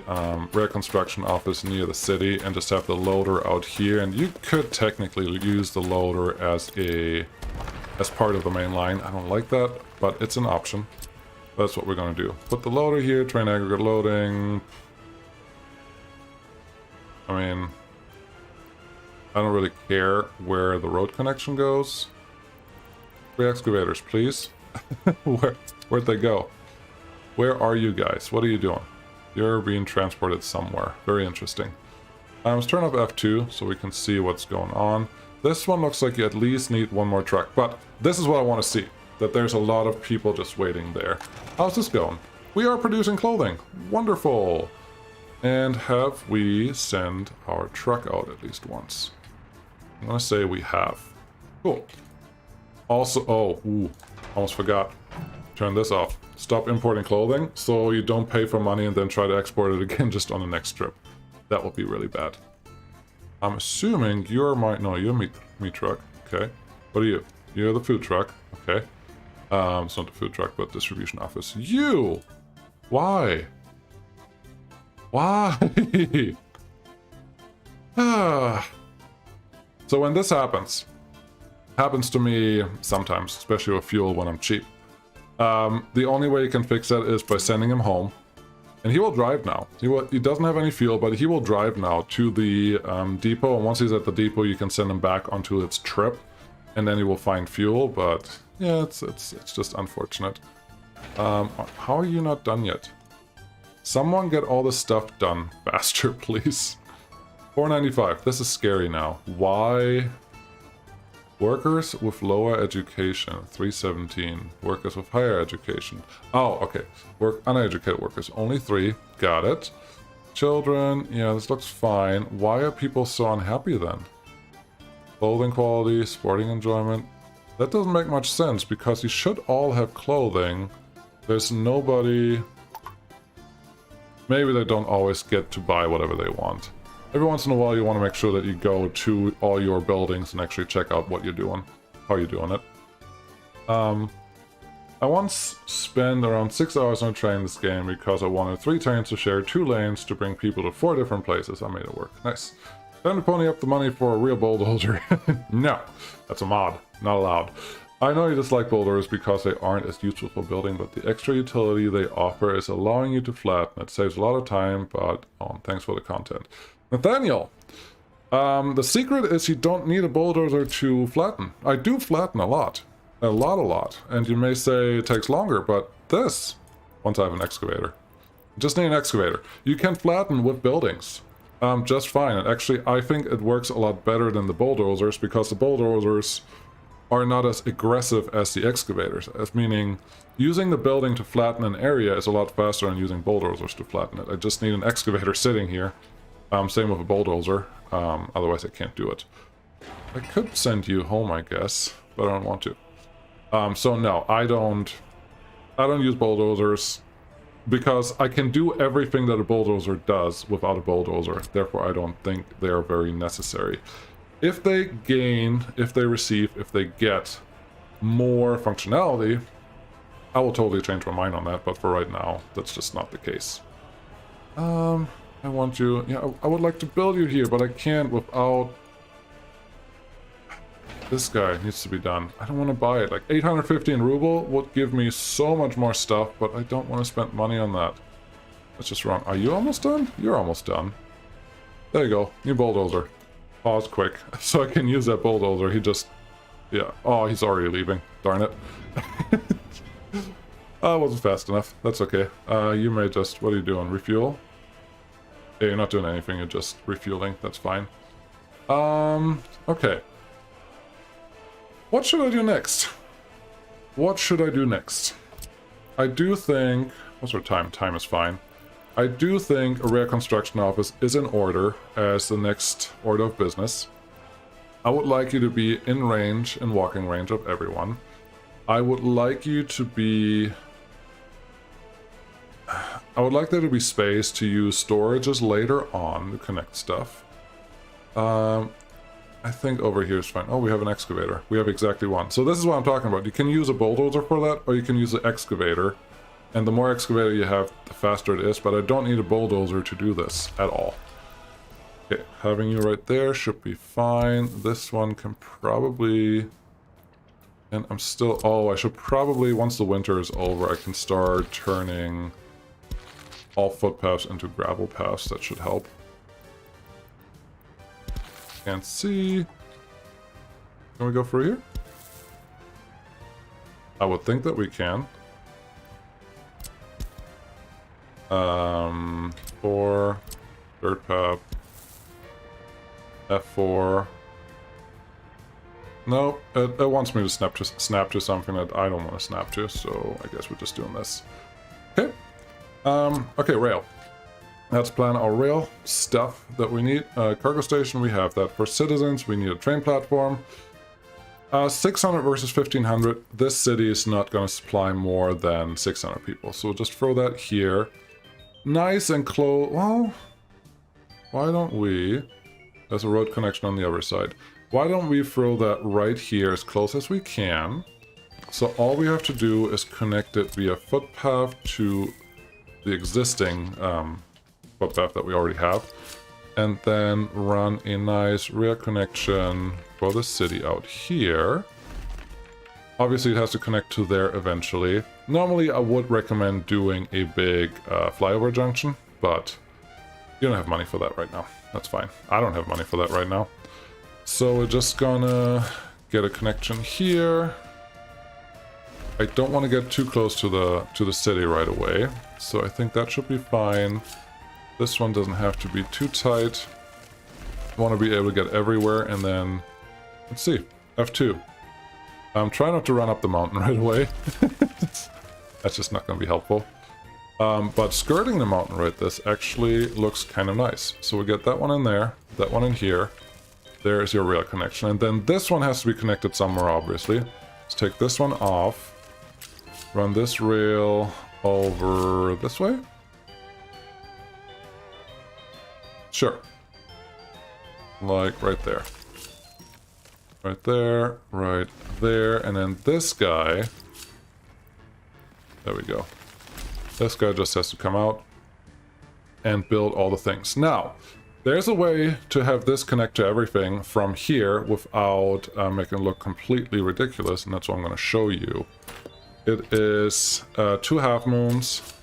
rail construction office near the city and just have the loader out here. And you could technically use the loader as part of the main line. I don't like that, but it's an option. That's what we're gonna do. Put the loader here, train aggregate loading. I mean, I don't really care where the road connection goes. 3 excavators, please. Where'd they go? Where are you guys? What are you doing? You're being transported somewhere. Very interesting. Let's turn off F2 so we can see what's going on. This one looks like you at least need one more truck, but this is what I want to see. That there's a lot of people just waiting there. How's this going? We are producing clothing. Wonderful. And have we sent our truck out at least once? I'm gonna say we have. Cool. Also, almost forgot. Turn this off. Stop importing clothing so you don't pay for money and then try to export it again just on the next trip. That would be really bad. I'm assuming you're you're meat truck. Okay. What are you? You're the food truck. Okay. It's not the food truck, but distribution office. You! Why? Why? So when this happens to me sometimes, especially with fuel when I'm cheap. The only way you can fix that is by sending him home. And he will drive now. He doesn't have any fuel, but he will drive now to the depot. And once he's at the depot, you can send him back onto its trip. And then he will find fuel, but yeah, it's just unfortunate. How are you not done yet? Someone get all this stuff done faster, please. 495. This is scary now. Why? Workers with lower education, 317. Workers with higher education. Oh, okay. Uneducated workers, only 3. Got it. Children, yeah, this looks fine. Why are people so unhappy then? Clothing quality, sporting enjoyment. That doesn't make much sense because you should all have clothing. There's nobody... Maybe they don't always get to buy whatever they want. Every once in a while you want to make sure that you go to all your buildings and actually check out what you're doing, how you're doing it. I once spent around 6 hours on a train this game because I wanted 3 trains to share 2 lanes to bring people to 4 different places. I made it work. Nice. Time to pony up the money for a real bulldozer. No, that's a mod. Not allowed. I know you dislike bulldozers because they aren't as useful for building, but the extra utility they offer is allowing you to flatten. It saves a lot of time, but thanks for the content. Nathaniel, the secret is you don't need a bulldozer to flatten. I do flatten a lot. A lot. And you may say it takes longer, but this, once I have an excavator. Just need an excavator. You can flatten with buildings. Just fine. And actually, I think it works a lot better than the bulldozers because the bulldozers are not as aggressive as the excavators. As meaning, using the building to flatten an area is a lot faster than using bulldozers to flatten it. I just need an excavator sitting here. Same with a bulldozer. Otherwise, I can't do it. I could send you home, I guess, but I don't want to. So no, I don't use bulldozers because I can do everything that a bulldozer does without a bulldozer. Therefore, I don't think they are very necessary. If they gain, if they receive, if they get more functionality, I will totally change my mind on that, but for right now, that's just not the case. I want you... Yeah, I would like to build you here, but I can't without... This guy needs to be done. I don't want to buy it. Like, 815 ruble would give me so much more stuff, but I don't want to spend money on that. That's just wrong. Are you almost done? You're almost done. There you go. New bulldozer. Pause quick, so I can use that bulldozer. He just... Yeah. Oh, he's already leaving. Darn it. I wasn't fast enough. That's okay. You may just... What are you doing? Refuel? Yeah, you're not doing anything. You're just refueling. That's fine. Okay. What should I do next? What should I do next? I do think... What's our time? Time is fine. I do think a rare construction office is in order as the next order of business. I would like you to be in range, in walking range of everyone. I would like you to be... I would like there to be space to use storages later on to connect stuff. I think over here is fine. Oh, we have an excavator. We have exactly one. So this is what I'm talking about. You can use a bulldozer for that, or you can use the excavator. And the more excavator you have, the faster it is, but I don't need a bulldozer to do this at all. Okay, having you right there should be fine. This one can probably... And I'm still... Oh, I should probably, once the winter is over, I can start turning all footpaths into gravel paths. That should help. Can't see. Can we go through here? I would think that we can. 4 dirt path. F4. Nope, it wants me to snap to something that I don't want to snap to, so I guess we're just doing this. Okay. Okay, rail. Let's plan our rail stuff that we need. Cargo station, we have that. For citizens, we need a train platform. 600 versus 1500. This city is not going to supply more than 600 people, so we'll just throw that here. Nice and close. Well, why don't we... There's a road connection on the other side. Why don't we throw that right here as close as we can? So all we have to do is connect it via footpath to the existing footpath that we already have. And then run a nice rear connection for the city out here. Obviously it has to connect to there eventually. Normally I would recommend doing a big flyover junction, but you don't have money for that right now. That's fine. I don't have money for that right now. So we're just gonna get a connection here. I don't want to get too close to the city right away, so I think that should be fine. This one doesn't have to be too tight. I want to be able to get everywhere, and then let's see, F2. Try not to run up the mountain right away. That's just not going to be helpful. But skirting the mountain right, this actually looks kind of nice. So we get that one in there, that one in here. There's your rail connection. And then this one has to be connected somewhere, obviously. Let's take this one off. Run this rail over this way. Sure. Like right there. Right there, right there. And then this guy... There we go. This guy just has to come out and build all the things. Now, there's a way to have this connect to everything from here without making it look completely ridiculous, and that's what I'm going to show you. It is 2 half moons,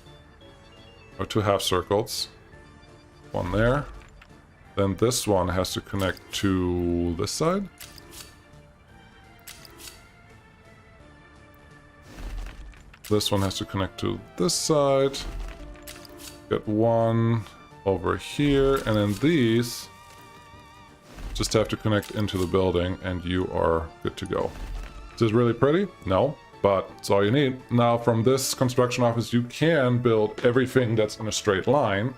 or 2 half circles. One there. Then this one has to connect to this side. This one has to connect to this side. Get one over here, and then these just have to connect into the building, and you are good to go. Is this really pretty? No, but it's all you need. Now, from this construction office, you can build everything that's in a straight line,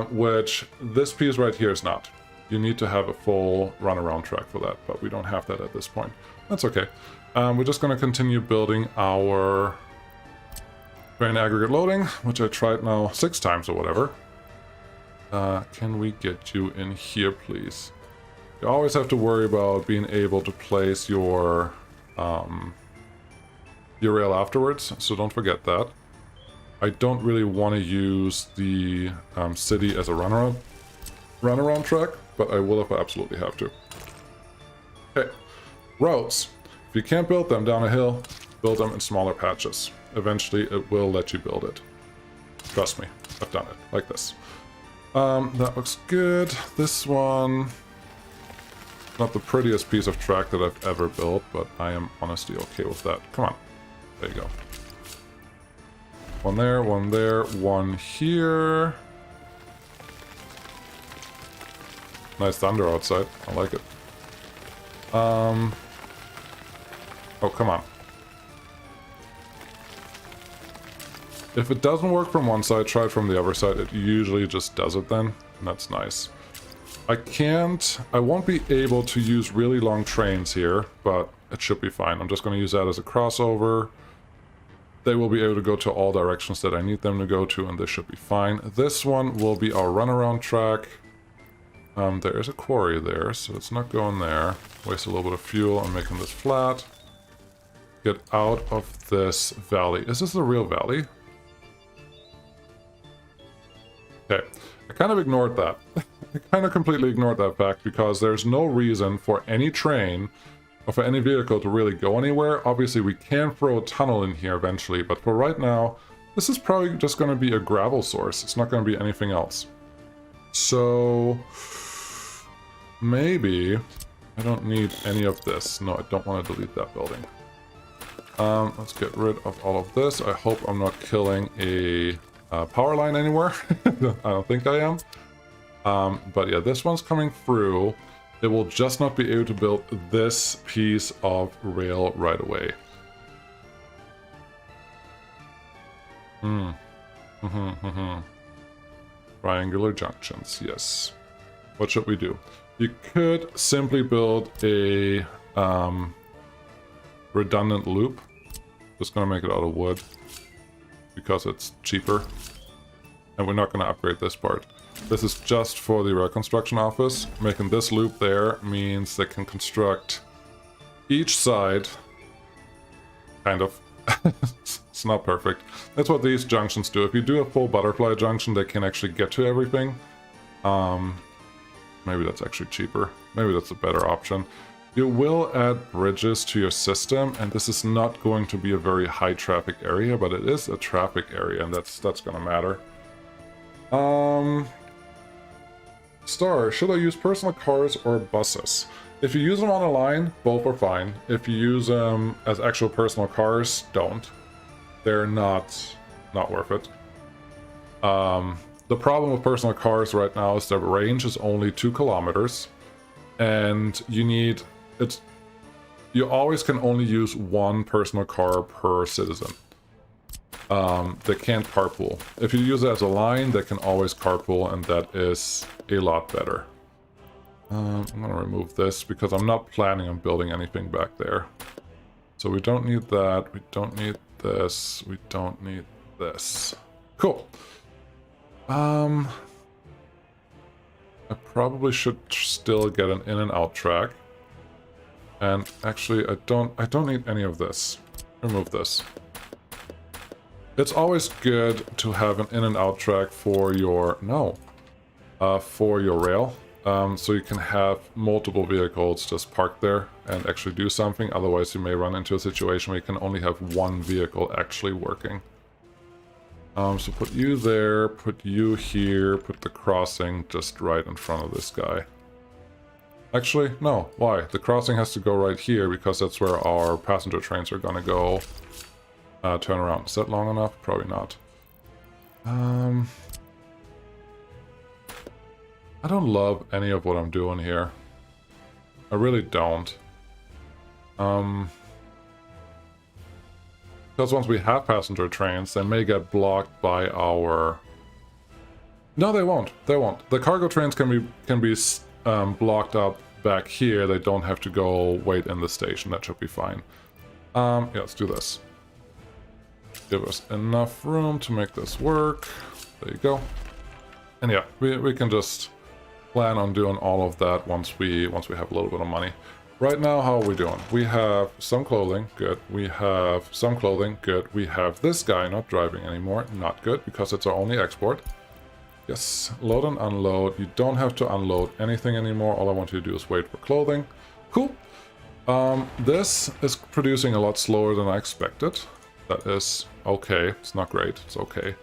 which this piece right here is not. You need to have a full runaround track for that, but we don't have that at this point. That's okay. We're just going to continue building our train aggregate loading, which I tried now 6 times or whatever. Can we get you in here, please? You always have to worry about being able to place your your rail afterwards, so don't forget that. I don't really want to use the city as a runaround track, but I will if I absolutely have to. Okay, roads. If you can't build them down a hill, build them in smaller patches. Eventually it will let you build it. Trust me, I've done it, like this. That looks good. This one, not the prettiest piece of track that I've ever built, but I am honestly okay with that. Come on, there you go. One there, one here. Nice thunder outside, I like it. Oh, come on. If it doesn't work from one side, try it from the other side. It usually just does it then, and that's nice. I won't be able to use really long trains here, but it should be fine. I'm just going to use that as a crossover. They will be able to go to all directions that I need them to go to, and this should be fine. This one will be our runaround track. There is a quarry there, so it's not going there. Waste a little bit of fuel on making this flat. Get out of this valley. Is this the real valley? Okay, I kind of ignored that. I kind of completely ignored that fact because there's no reason for any train or for any vehicle to really go anywhere. Obviously, we can throw a tunnel in here eventually, but for right now, this is probably just going to be a gravel source. It's not going to be anything else. So, maybe I don't need any of this. No, I don't want to delete that building. Let's get rid of all of this. I hope I'm not killing a power line anywhere. I don't think I am. But yeah, this one's coming through. It will just not be able to build this piece of rail right away. Triangular junctions, yes. What should we do? You could simply build a redundant loop. Just gonna make it out of wood because it's cheaper. And we're not gonna upgrade this part. This is just for the rail construction office. Making this loop there means they can construct each side, kind of. It's not perfect. That's what these junctions do. If you do a full butterfly junction, they can actually get to everything. Maybe that's actually cheaper. Maybe that's a better option. You will add bridges to your system, and this is not going to be a very high traffic area, but it is a traffic area, and that's going to matter. Star, should I use personal cars or buses? If you use them on a line, both are fine. If you use them as actual personal cars, don't. They're not worth it. The problem with personal cars right now is their range is only 2 kilometers, and you always can only use one personal car per citizen. They can't carpool. If you use it as a line, they can always carpool, and that is a lot better. I'm gonna remove this because I'm not planning on building anything back there. So we don't need that, we don't need this, we don't need this. Cool. I probably should still get an in and out track. And actually I don't need any of this. Remove this. It's always good to have an in and out track for your for your rail. So you can have multiple vehicles just parked there and actually do something. Otherwise you may run into a situation where you can only have one vehicle actually working. So put you there, put you here, put the crossing just right in front of this guy. Actually, no, why? The crossing has to go right here because that's where our passenger trains are gonna go. Turn around. Is that long enough? Probably not. I don't love any of what I'm doing here. I really don't. Because once we have passenger trains, they may get blocked by our... No, they won't. They won't. The cargo trains can be blocked up back here. They don't have to go wait in the station. That should be fine. Yeah, let's do this. Give us enough room to make this work. There you go. And yeah, we can just plan on doing all of that once we have a little bit of money. Right now, how are we doing? We have some clothing, good. We have some clothing, good. We have this guy not driving anymore, not good, because it's our only export. Yes, load and unload. You don't have to unload anything anymore. All I want you to do is wait for clothing. Cool. This is producing a lot slower than I expected. That is okay. It's not great. It's okay.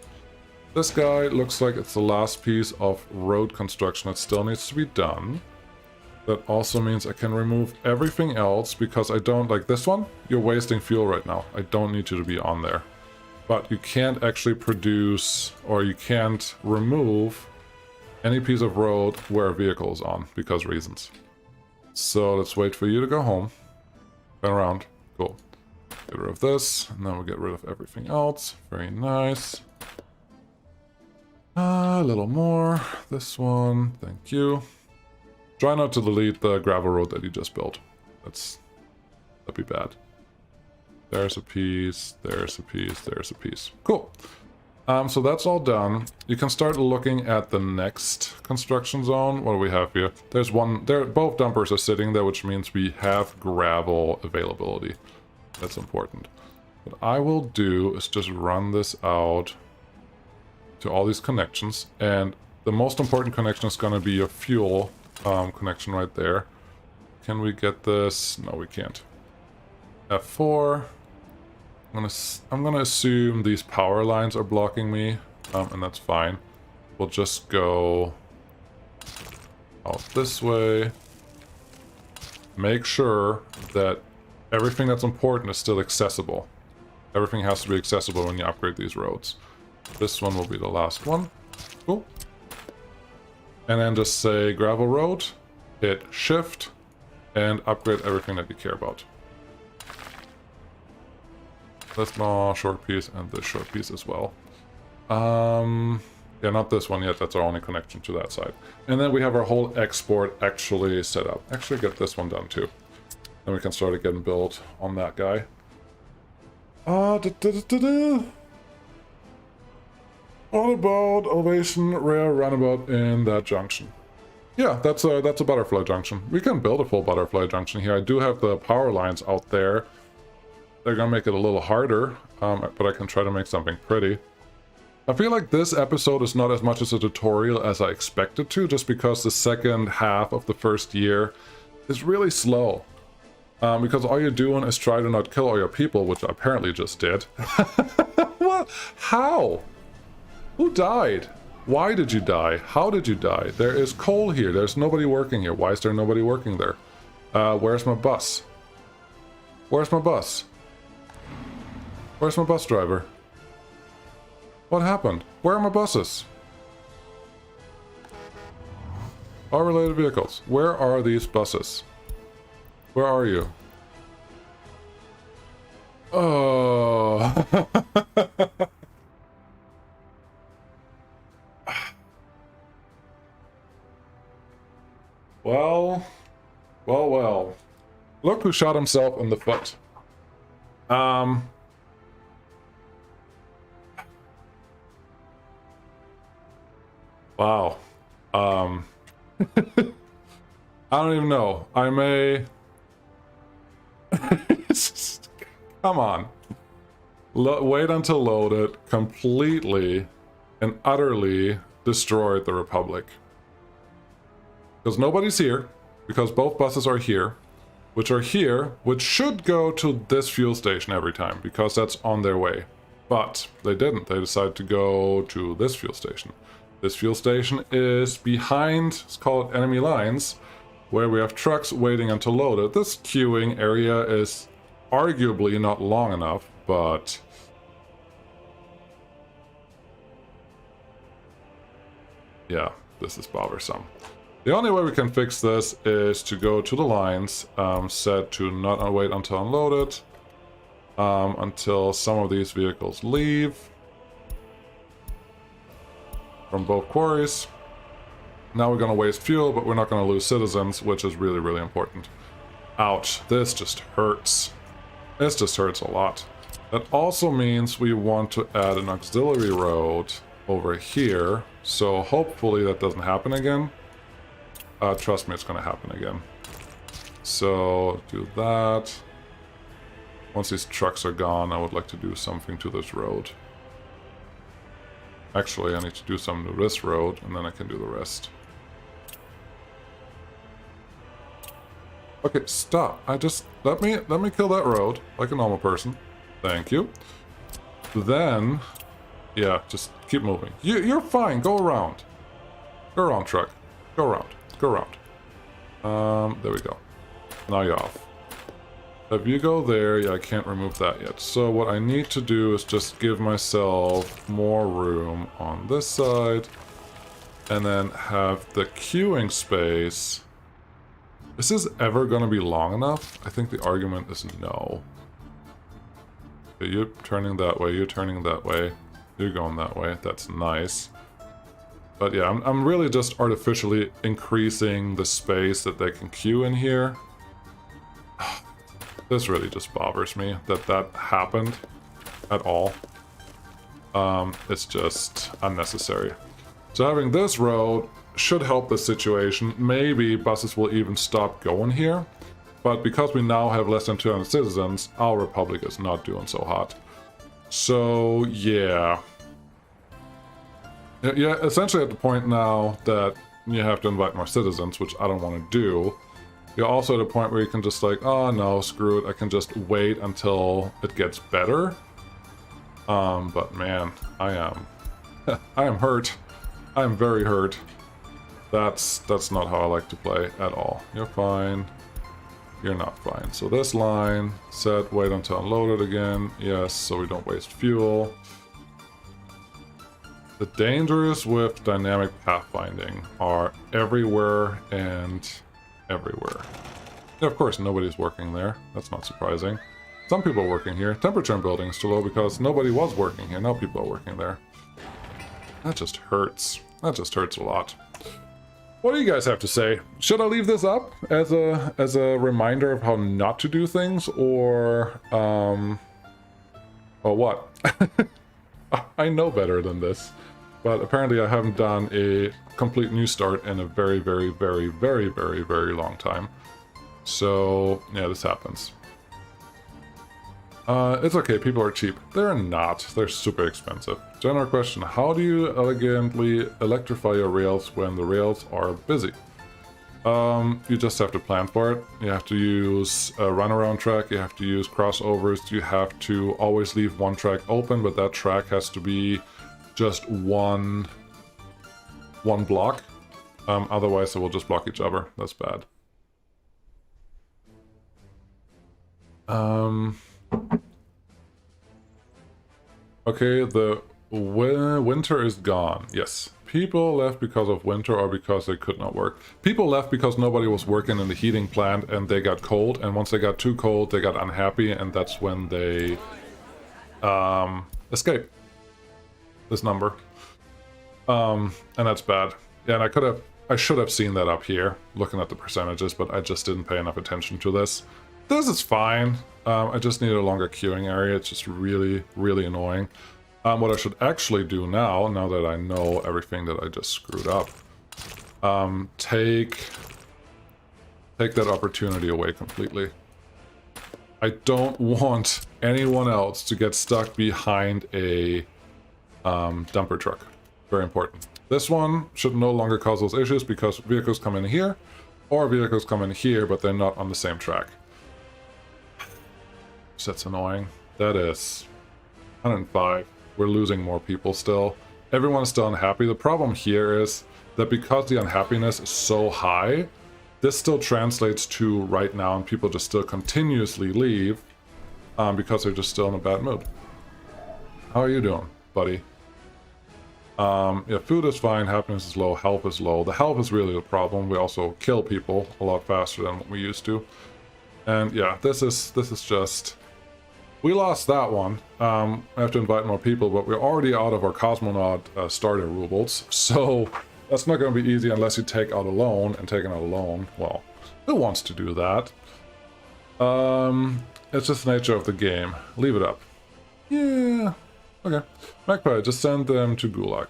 This guy looks like it's the last piece of road construction that still needs to be done. That also means I can remove everything else because I don't like this one. You're wasting fuel right now. I don't need you to be on there. But you can't actually produce or you can't remove any piece of road where a vehicle is on because reasons. So let's wait for you to go home. Turn around. Cool. Get rid of this, and then we'll get rid of everything else. Very nice. A little more. This one. Thank you. Try not to delete the gravel road that you just built. That'd be bad. There's a piece, there's a piece, there's a piece. Cool. So that's all done. You can start looking at the next construction zone. What do we have here? There's one, both dumpers are sitting there, which means we have gravel availability. That's important. What I will do is just run this out to all these connections. And the most important connection is going to be your fuel connection right there. Can we get this? No, we can't. F4. I'm gonna assume these power lines are blocking me, and that's fine. We'll just go out this way. Make sure that everything that's important is still accessible. Everything has to be accessible when you upgrade these roads. This one will be the last one. Cool. And then just say gravel road, hit shift, and upgrade everything that you care about. This small short piece and this short piece as well. Yeah, not this one yet. That's our only connection to that side. And then we have our whole export actually set up. Actually get this one done too. Then we can start getting built on that guy. What about elevation, rare runabout in that junction? Yeah, that's a butterfly junction. We can build a full butterfly junction here. I do have the power lines out there. They're gonna make it a little harder, but I can try to make something pretty. I feel like this episode is not as much as a tutorial as I expected to, just because the second half of the first year is really slow. Because all you're doing is try to not kill all your people, which I apparently just did. What? How? Who died? Why did you die? How did you die? There is coal here. There's nobody working here. Why is there nobody working there? Where's my bus? Where's my bus? Where's my bus driver? What happened? Where are my buses? All related vehicles. Where are these buses? Where are you? Oh. Well. Look who shot himself in the foot. Wow. I don't even know. I may... Come on. Wait until loaded completely and utterly destroyed the Republic. Because nobody's here. Because both buses are here. Which should go to this fuel station every time. Because that's on their way. But they didn't. They decided to go to this fuel station. This fuel station is behind, let's call it enemy lines, where we have trucks waiting until loaded. This queuing area is arguably not long enough, but... yeah, this is bothersome. The only way we can fix this is to go to the lines, set to not wait until unloaded, until some of these vehicles leave from both quarries. Now we're gonna waste fuel, but we're not gonna lose citizens, which is really, really important. Ouch, this just hurts. This just hurts a lot. That also means we want to add an auxiliary road over here, so hopefully that doesn't happen again. Trust me, it's gonna happen again. So do that. Once these trucks are gone, I would like to do something to this road. Actually, I need to do something to this road, and then I can do the rest. Okay, stop. Let me kill that road like a normal person. Thank you. Then, yeah, just keep moving. You're fine. Go around. Go around, truck. Go around. Go around. There we go. Now you're off. If you go there, yeah, I can't remove that yet. So what I need to do is just give myself more room on this side. And then have the queuing space. Is this ever going to be long enough? I think the argument is no. Okay, you're turning that way, you're turning that way. You're going that way. That's nice. But yeah, I'm really just artificially increasing the space that they can queue in here. This really just bothers me that that happened at all. It's just unnecessary. So having this road should help the situation. Maybe buses will even stop going here. But because we now have less than 200 citizens, our republic is not doing so hot. So yeah. Yeah, essentially at the point now that you have to invite more citizens, which I don't want to do. You're also at a point where you can just like, oh no, screw it, I can just wait until it gets better. But man, I am hurt. I am very hurt. That's not how I like to play at all. You're fine. You're not fine. So this line, set, wait until unloaded again. Yes, so we don't waste fuel. The dangers with dynamic pathfinding are everywhere and everywhere. Yeah, of course, nobody's working there. That's not surprising. Some people are working here. Temperature in building is too low because nobody was working here. Now people are working there. That just hurts. That just hurts a lot. What do you guys have to say? Should I leave this up as a reminder of how not to do things, or what? I know better than this, but apparently I haven't done a complete new start in a very, very, very, very, very, very long time. So yeah, this happens. It's okay, people are cheap. They're not. They're super expensive. General question, how do you elegantly electrify your rails when the rails are busy? You just have to plan for it. You have to use a runaround track, you have to use crossovers, you have to always leave one track open, but that track has to be just one block. Otherwise, it will just block each other. That's bad. Okay, the winter is gone. Yes. People left because of winter or because they could not work. People left because nobody was working in the heating plant and they got cold. And once they got too cold, they got unhappy. And that's when they escaped this number. And that's bad. Yeah, and I should have seen that up here, looking at the percentages, but I just didn't pay enough attention to this. This is fine. I just need a longer queuing area. It's just really, really annoying. What I should actually do now that I know everything that I just screwed up, take that opportunity away completely. I don't want anyone else to get stuck behind a dumper truck. Very important. This one should no longer cause those issues because vehicles come in here, or vehicles come in here, but they're not on the same track. That's annoying. That is 105. We're losing more people still. Everyone's still unhappy. The problem here is that because the unhappiness is so high, this still translates to right now, and people just still continuously leave because they're just still in a bad mood. How are you doing, buddy? Yeah, food is fine, happiness is low, health is low. The health is really the problem. We also kill people a lot faster than what we used to. And yeah, this is just... We lost that one. I have to invite more people, but we're already out of our cosmonaut starter rubles. So that's not going to be easy unless you take out a loan, and taking out a loan, well, who wants to do that? It's just the nature of the game. Leave it up. Yeah. Okay. Magpie, just send them to Gulag.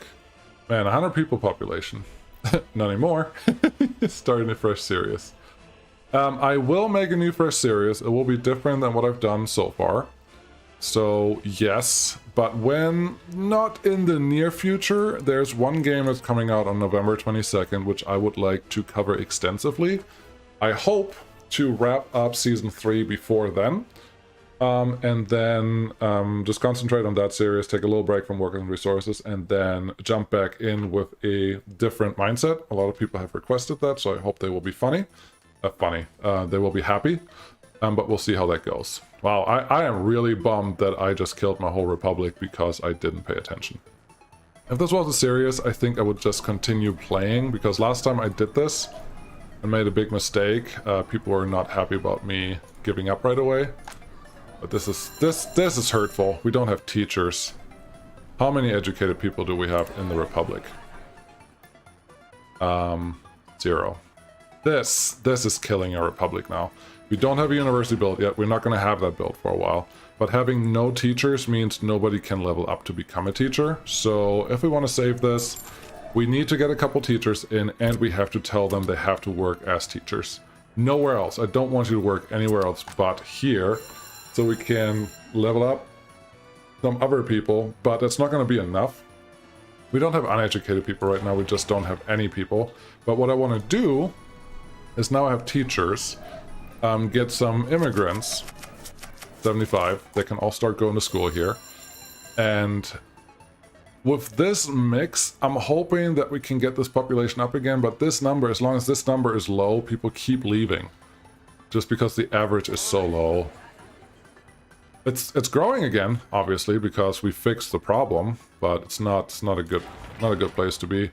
Man, 100 people population. Not anymore. Starting a fresh series. I will make a new fresh series. It will be different than what I've done so far. So yes, but when not in the near future, there's one game that's coming out on November 22nd, which I would like to cover extensively. I hope to wrap up Season 3 before then. And then just concentrate on that series, take a little break from work and resources, and then jump back in with a different mindset. A lot of people have requested that, so I hope they will be funny. They will be happy. But we'll see how that goes. Wow, I am really bummed that I just killed my whole republic because I didn't pay attention. If this wasn't serious, I think I would just continue playing, because last time I did this and made a big mistake, people were not happy about me giving up right away. But this is hurtful. We don't have teachers. How many educated people do we have in the republic? 0. This is killing our republic now. We don't have a university built yet. We're not going to have that built for a while. But having no teachers means nobody can level up to become a teacher. So if we want to save this, we need to get a couple teachers in, and we have to tell them they have to work as teachers. Nowhere else. I don't want you to work anywhere else but here, so we can level up some other people, but it's not going to be enough. We don't have uneducated people right now. We just don't have any people. But what I want to do is now have teachers. Get some immigrants, 75, they can all start going to school here. And with this mix, I'm hoping that we can get this population up again, but this number, as long as this number is low, people keep leaving. Just because the average is so low. It's growing again, obviously, because we fixed the problem, but it's not a good place to be.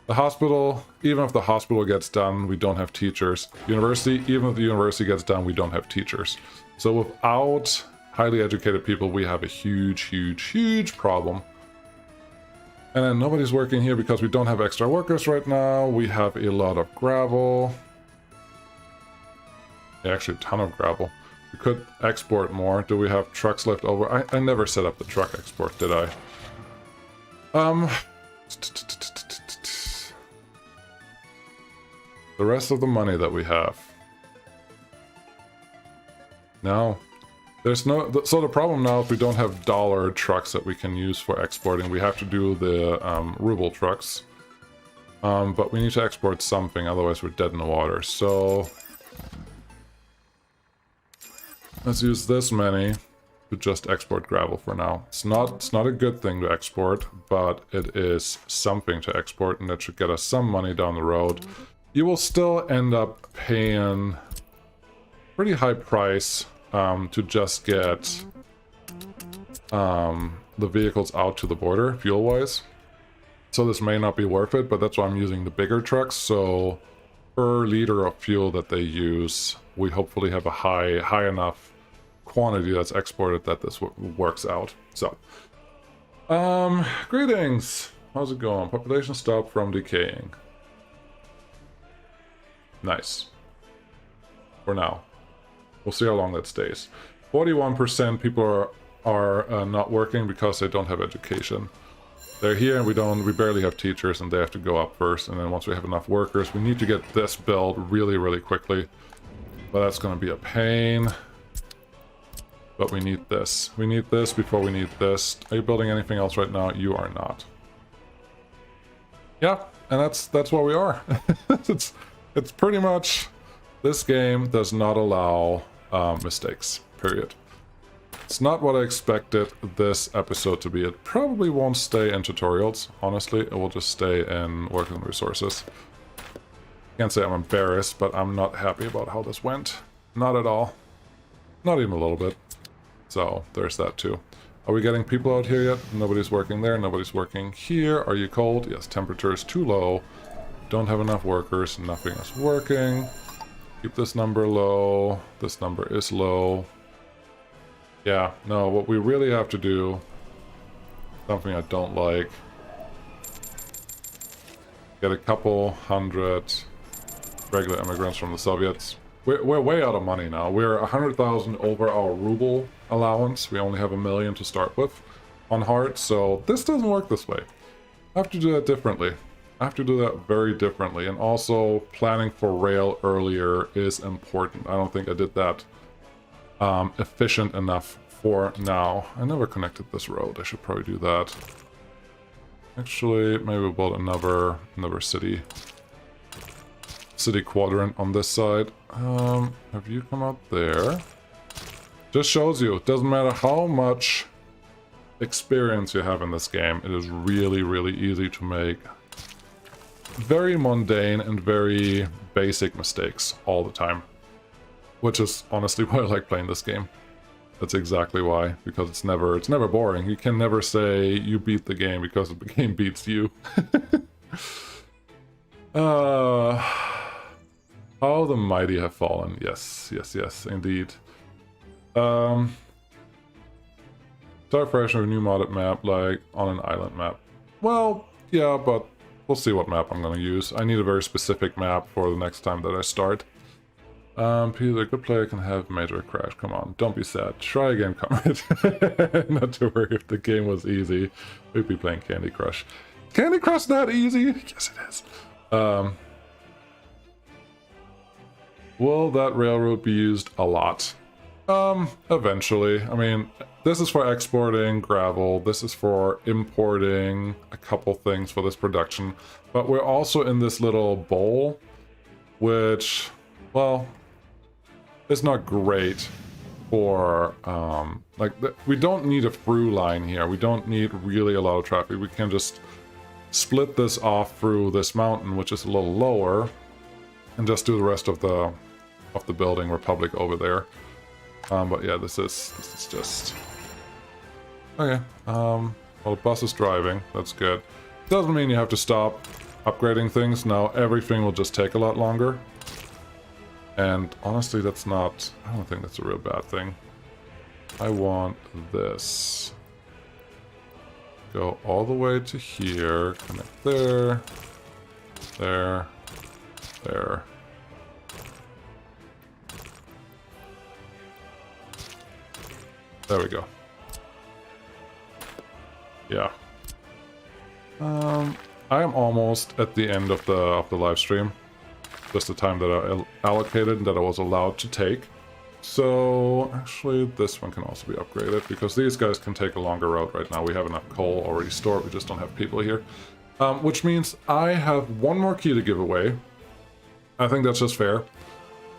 The hospital, even if the hospital gets done, we don't have teachers. University, even if the university gets done, we don't have teachers. So without highly educated people, we have a huge problem. And then nobody's working here because we don't have extra workers right now. We have a lot of gravel. Yeah, actually a ton of gravel. We could export more. Do we have trucks left over? I never set up the truck export, did I? The rest of the money that we have. No. There's no... So the problem now is we don't have dollar trucks that we can use for exporting. We have to do the ruble trucks. But we need to export something, otherwise we're dead in the water. So... let's use this many to just export gravel for now. It's not a good thing to export, but it is something to export, and that should get us some money down the road. You will still end up paying pretty high price to just get the vehicles out to the border, fuel-wise. So this may not be worth it, but that's why I'm using the bigger trucks. So per liter of fuel that they use, we hopefully have a high enough quantity that's exported that this works out. So, greetings. How's it going? Population stopped from decaying. Nice. For now. We'll see how long that stays. 41% people are not working because they don't have education. They're here and we barely have teachers, and they have to go up first, and then once we have enough workers, we need to get this built really quickly. But that's going to be a pain. But we need this. We need this before we need this. Are you building anything else right now? You are not. Yeah, and that's where we are. It's pretty much, this game does not allow mistakes, period. It's not what I expected this episode to be. It probably won't stay in tutorials, honestly. It will just stay in work and resources. Can't say I'm embarrassed, but I'm not happy about how this went. Not at all. Not even a little bit. So, there's that too. Are we getting people out here yet? Nobody's working there, nobody's working here. Are you cold? Yes, temperature is too low. Don't have enough workers, nothing is working. Keep this number low. This number is low. Yeah, no, what we really have to do, something I don't like, get a couple hundred regular immigrants from the Soviets. We're way out of money now. We're 100,000 over our ruble allowance. We only have 1 million to start with on heart, so this doesn't work this way. I have to do that differently. I have to do that very differently. And also, planning for rail earlier is important. I don't think I did that efficient enough for now. I never connected this road. I should probably do that. Actually, maybe we'll build another city quadrant on this side. Have you come out there? Just shows you, it doesn't matter how much experience you have in this game, it is really, really easy to make very mundane and very basic mistakes all the time. Which is honestly why I like playing this game. That's exactly why, because it's never boring. You can never say you beat the game because the game beats you. How the mighty have fallen. Yes, yes, yes, indeed. Start fresh with a new modded map, like on an island map. Well, yeah, but we'll see what map I'm gonna use. I need a very specific map for the next time that I start. Peter, a good player can have major crash. Come on, don't be sad. Try again, comrade. Not to worry if the game was easy. We'd be playing Candy Crush. Candy Crush not easy? Yes, it is. Will that railroad be used a lot? Eventually. I mean, this is for exporting gravel. This is for importing a couple things for this production. But we're also in this little bowl, which, well, it's not great for, we don't need a through line here. We don't need really a lot of traffic. We can just split this off through this mountain, which is a little lower, and just do the rest of the building republic over there. But yeah, this is just okay. Well, the bus is driving. That's good. Doesn't mean you have to stop upgrading things. Now everything will just take a lot longer. And honestly, that's not. I don't think that's a real bad thing. I want this. Go all the way to here. Connect there. There. There. There we go. Yeah. I am almost at the end of the live stream. Just the time that I allocated and that I was allowed to take. So actually this one can also be upgraded because these guys can take a longer route right now. We have enough coal already stored, we just don't have people here. Which means I have one more key to give away. I think that's just fair.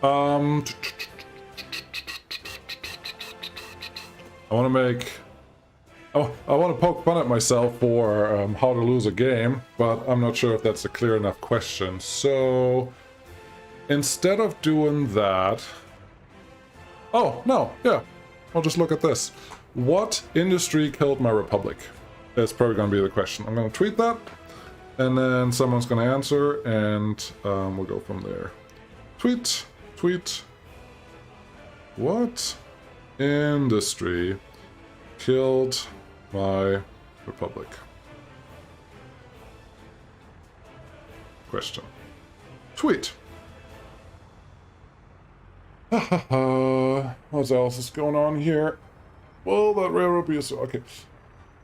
I want to poke fun at myself for how to lose a game, but I'm not sure if that's a clear enough question. So instead of doing that, oh no, yeah, I'll just look at this. What industry killed my republic? That's probably going to be the question. I'm going to tweet that, and then someone's going to answer, and we'll go from there. Tweet. What industry killed my republic? Question. Tweet. What else is going on here? Well, that railroad be so okay.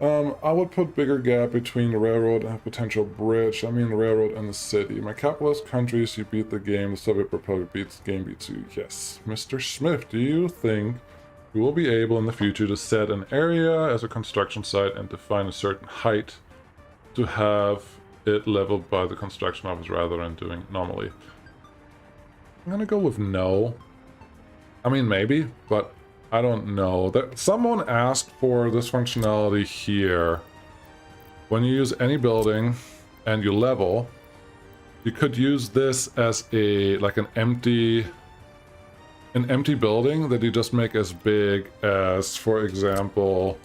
I would put bigger gap between the railroad and a potential bridge. I mean the railroad and the city. My capitalist countries, you beat the game. The Soviet Republic beats the game, beats you. Yes. Mr. Smith, do you think we will be able in the future to set an area as a construction site and define a certain height to have it leveled by the construction office rather than doing it normally? I'm gonna go with no. I mean, maybe, but I don't know. Someone asked for this functionality here. When you use any building and you level, you could use this as an empty building that you just make as big as, for example,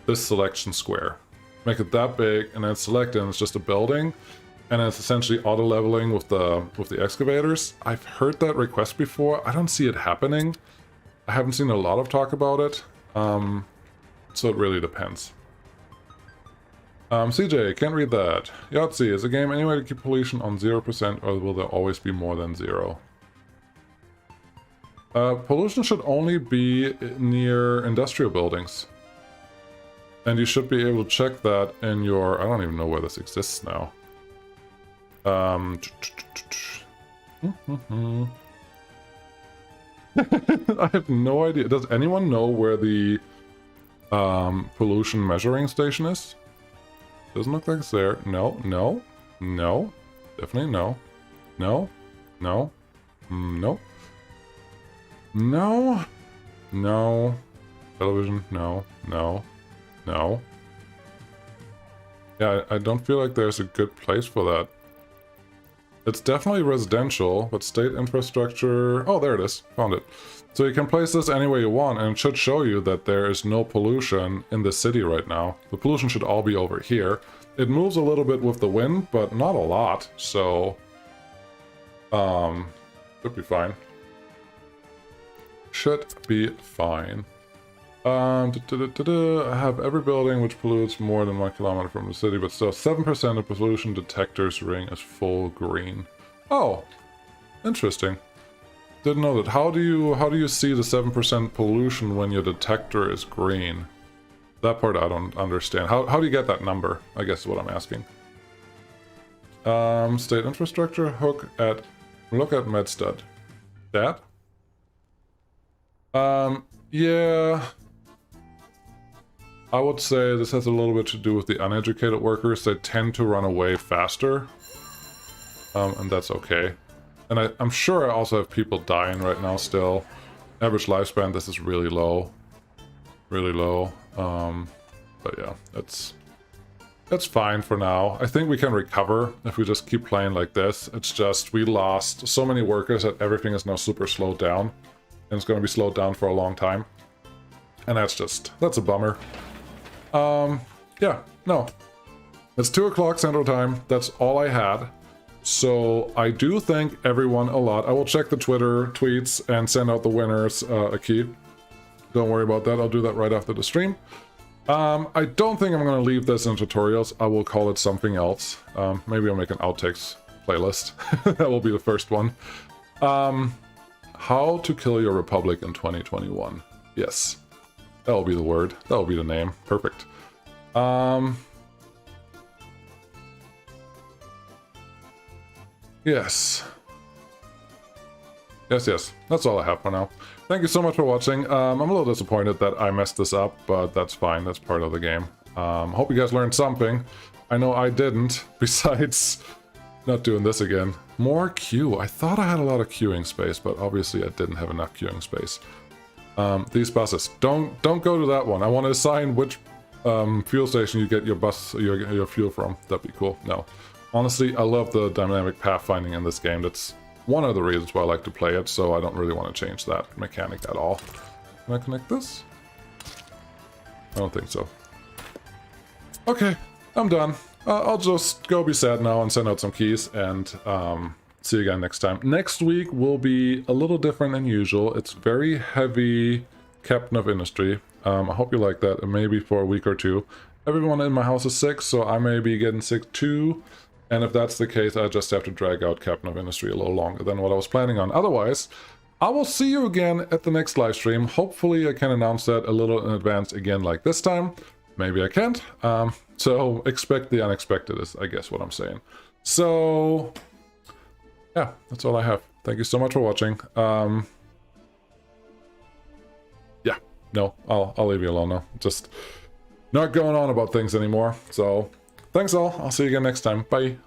this selection square. Make it that big and then select it, and it's just a building, and it's essentially auto leveling with the excavators. I've heard that request before. I don't see it happening. I haven't seen a lot of talk about it, so it really depends. CJ, can't read that. Yahtzee, is the game any way to keep pollution on 0%, or will there always be more than 0? Pollution should only be near industrial buildings. And you should be able to check that in your... I don't even know where this exists now. I have no idea. Does anyone know where the pollution measuring station is? Doesn't look like it's there. No, no, no. Definitely no. No, no, no. No, no. Television, no, no, no. Yeah, I don't feel like there's a good place for that. It's definitely residential, but state infrastructure... Oh, there it is. Found it. So you can place this any way you want, and it should show you that there is no pollution in the city right now. The pollution should all be over here. It moves a little bit with the wind, but not a lot, so... should be fine. Should be fine. I have every building which pollutes more than 1 kilometer from the city, but still 7% of pollution detector's ring is full green. Oh, interesting. Didn't know that. How do you see the 7% pollution when your detector is green? That part I don't understand. How do you get that number? I guess is what I'm asking. State infrastructure, look at MedStud. That? Yeah. I would say this has a little bit to do with the uneducated workers. They tend to run away faster. And that's okay. And I'm sure I also have people dying right now still. Average lifespan, this is really low. Really low. But yeah, that's fine for now. I think we can recover if we just keep playing like this. It's just we lost so many workers that everything is now super slowed down. And it's going to be slowed down for a long time. And that's a bummer. Yeah, no. It's 2 o'clock Central Time. That's all I had. So I do thank everyone a lot. I will check the Twitter tweets and send out the winners a key. Don't worry about that. I'll do that right after the stream. I don't think I'm going to leave this in tutorials. I will call it something else. Maybe I'll make an outtakes playlist. That will be the first one. How to kill your republic in 2021. Yes. That will be the word. That will be the name. Perfect. Yes. Yes. That's all I have for now. Thank you so much for watching. I'm a little disappointed that I messed this up, but that's fine. That's part of the game. Hope you guys learned something. I know I didn't, besides not doing this again. More queue. I thought I had a lot of queuing space, but obviously I didn't have enough queuing space. These buses. Don't go to that one. I want to assign which fuel station you get your fuel from. That'd be cool. No. Honestly, I love the dynamic pathfinding in this game. That's one of the reasons why I like to play it, so I don't really want to change that mechanic at all. Can I connect this? I don't think so. Okay, I'm done. I'll just go be sad now and send out some keys, and see you again next time. Next week will be a little different than usual. It's very heavy Captain of Industry. I hope you like that, and maybe for a week or two. Everyone in my house is sick, so I may be getting sick too. And if that's the case, I just have to drag out Captain of Industry a little longer than what I was planning on. Otherwise, I will see you again at the next live stream. Hopefully I can announce that a little in advance again like this time. Maybe I can't. So expect the unexpected is, I guess, what I'm saying. So, yeah, that's all I have. Thank you so much for watching. Yeah, no, I'll leave you alone now. Just not going on about things anymore. So, thanks all. I'll see you again next time. Bye.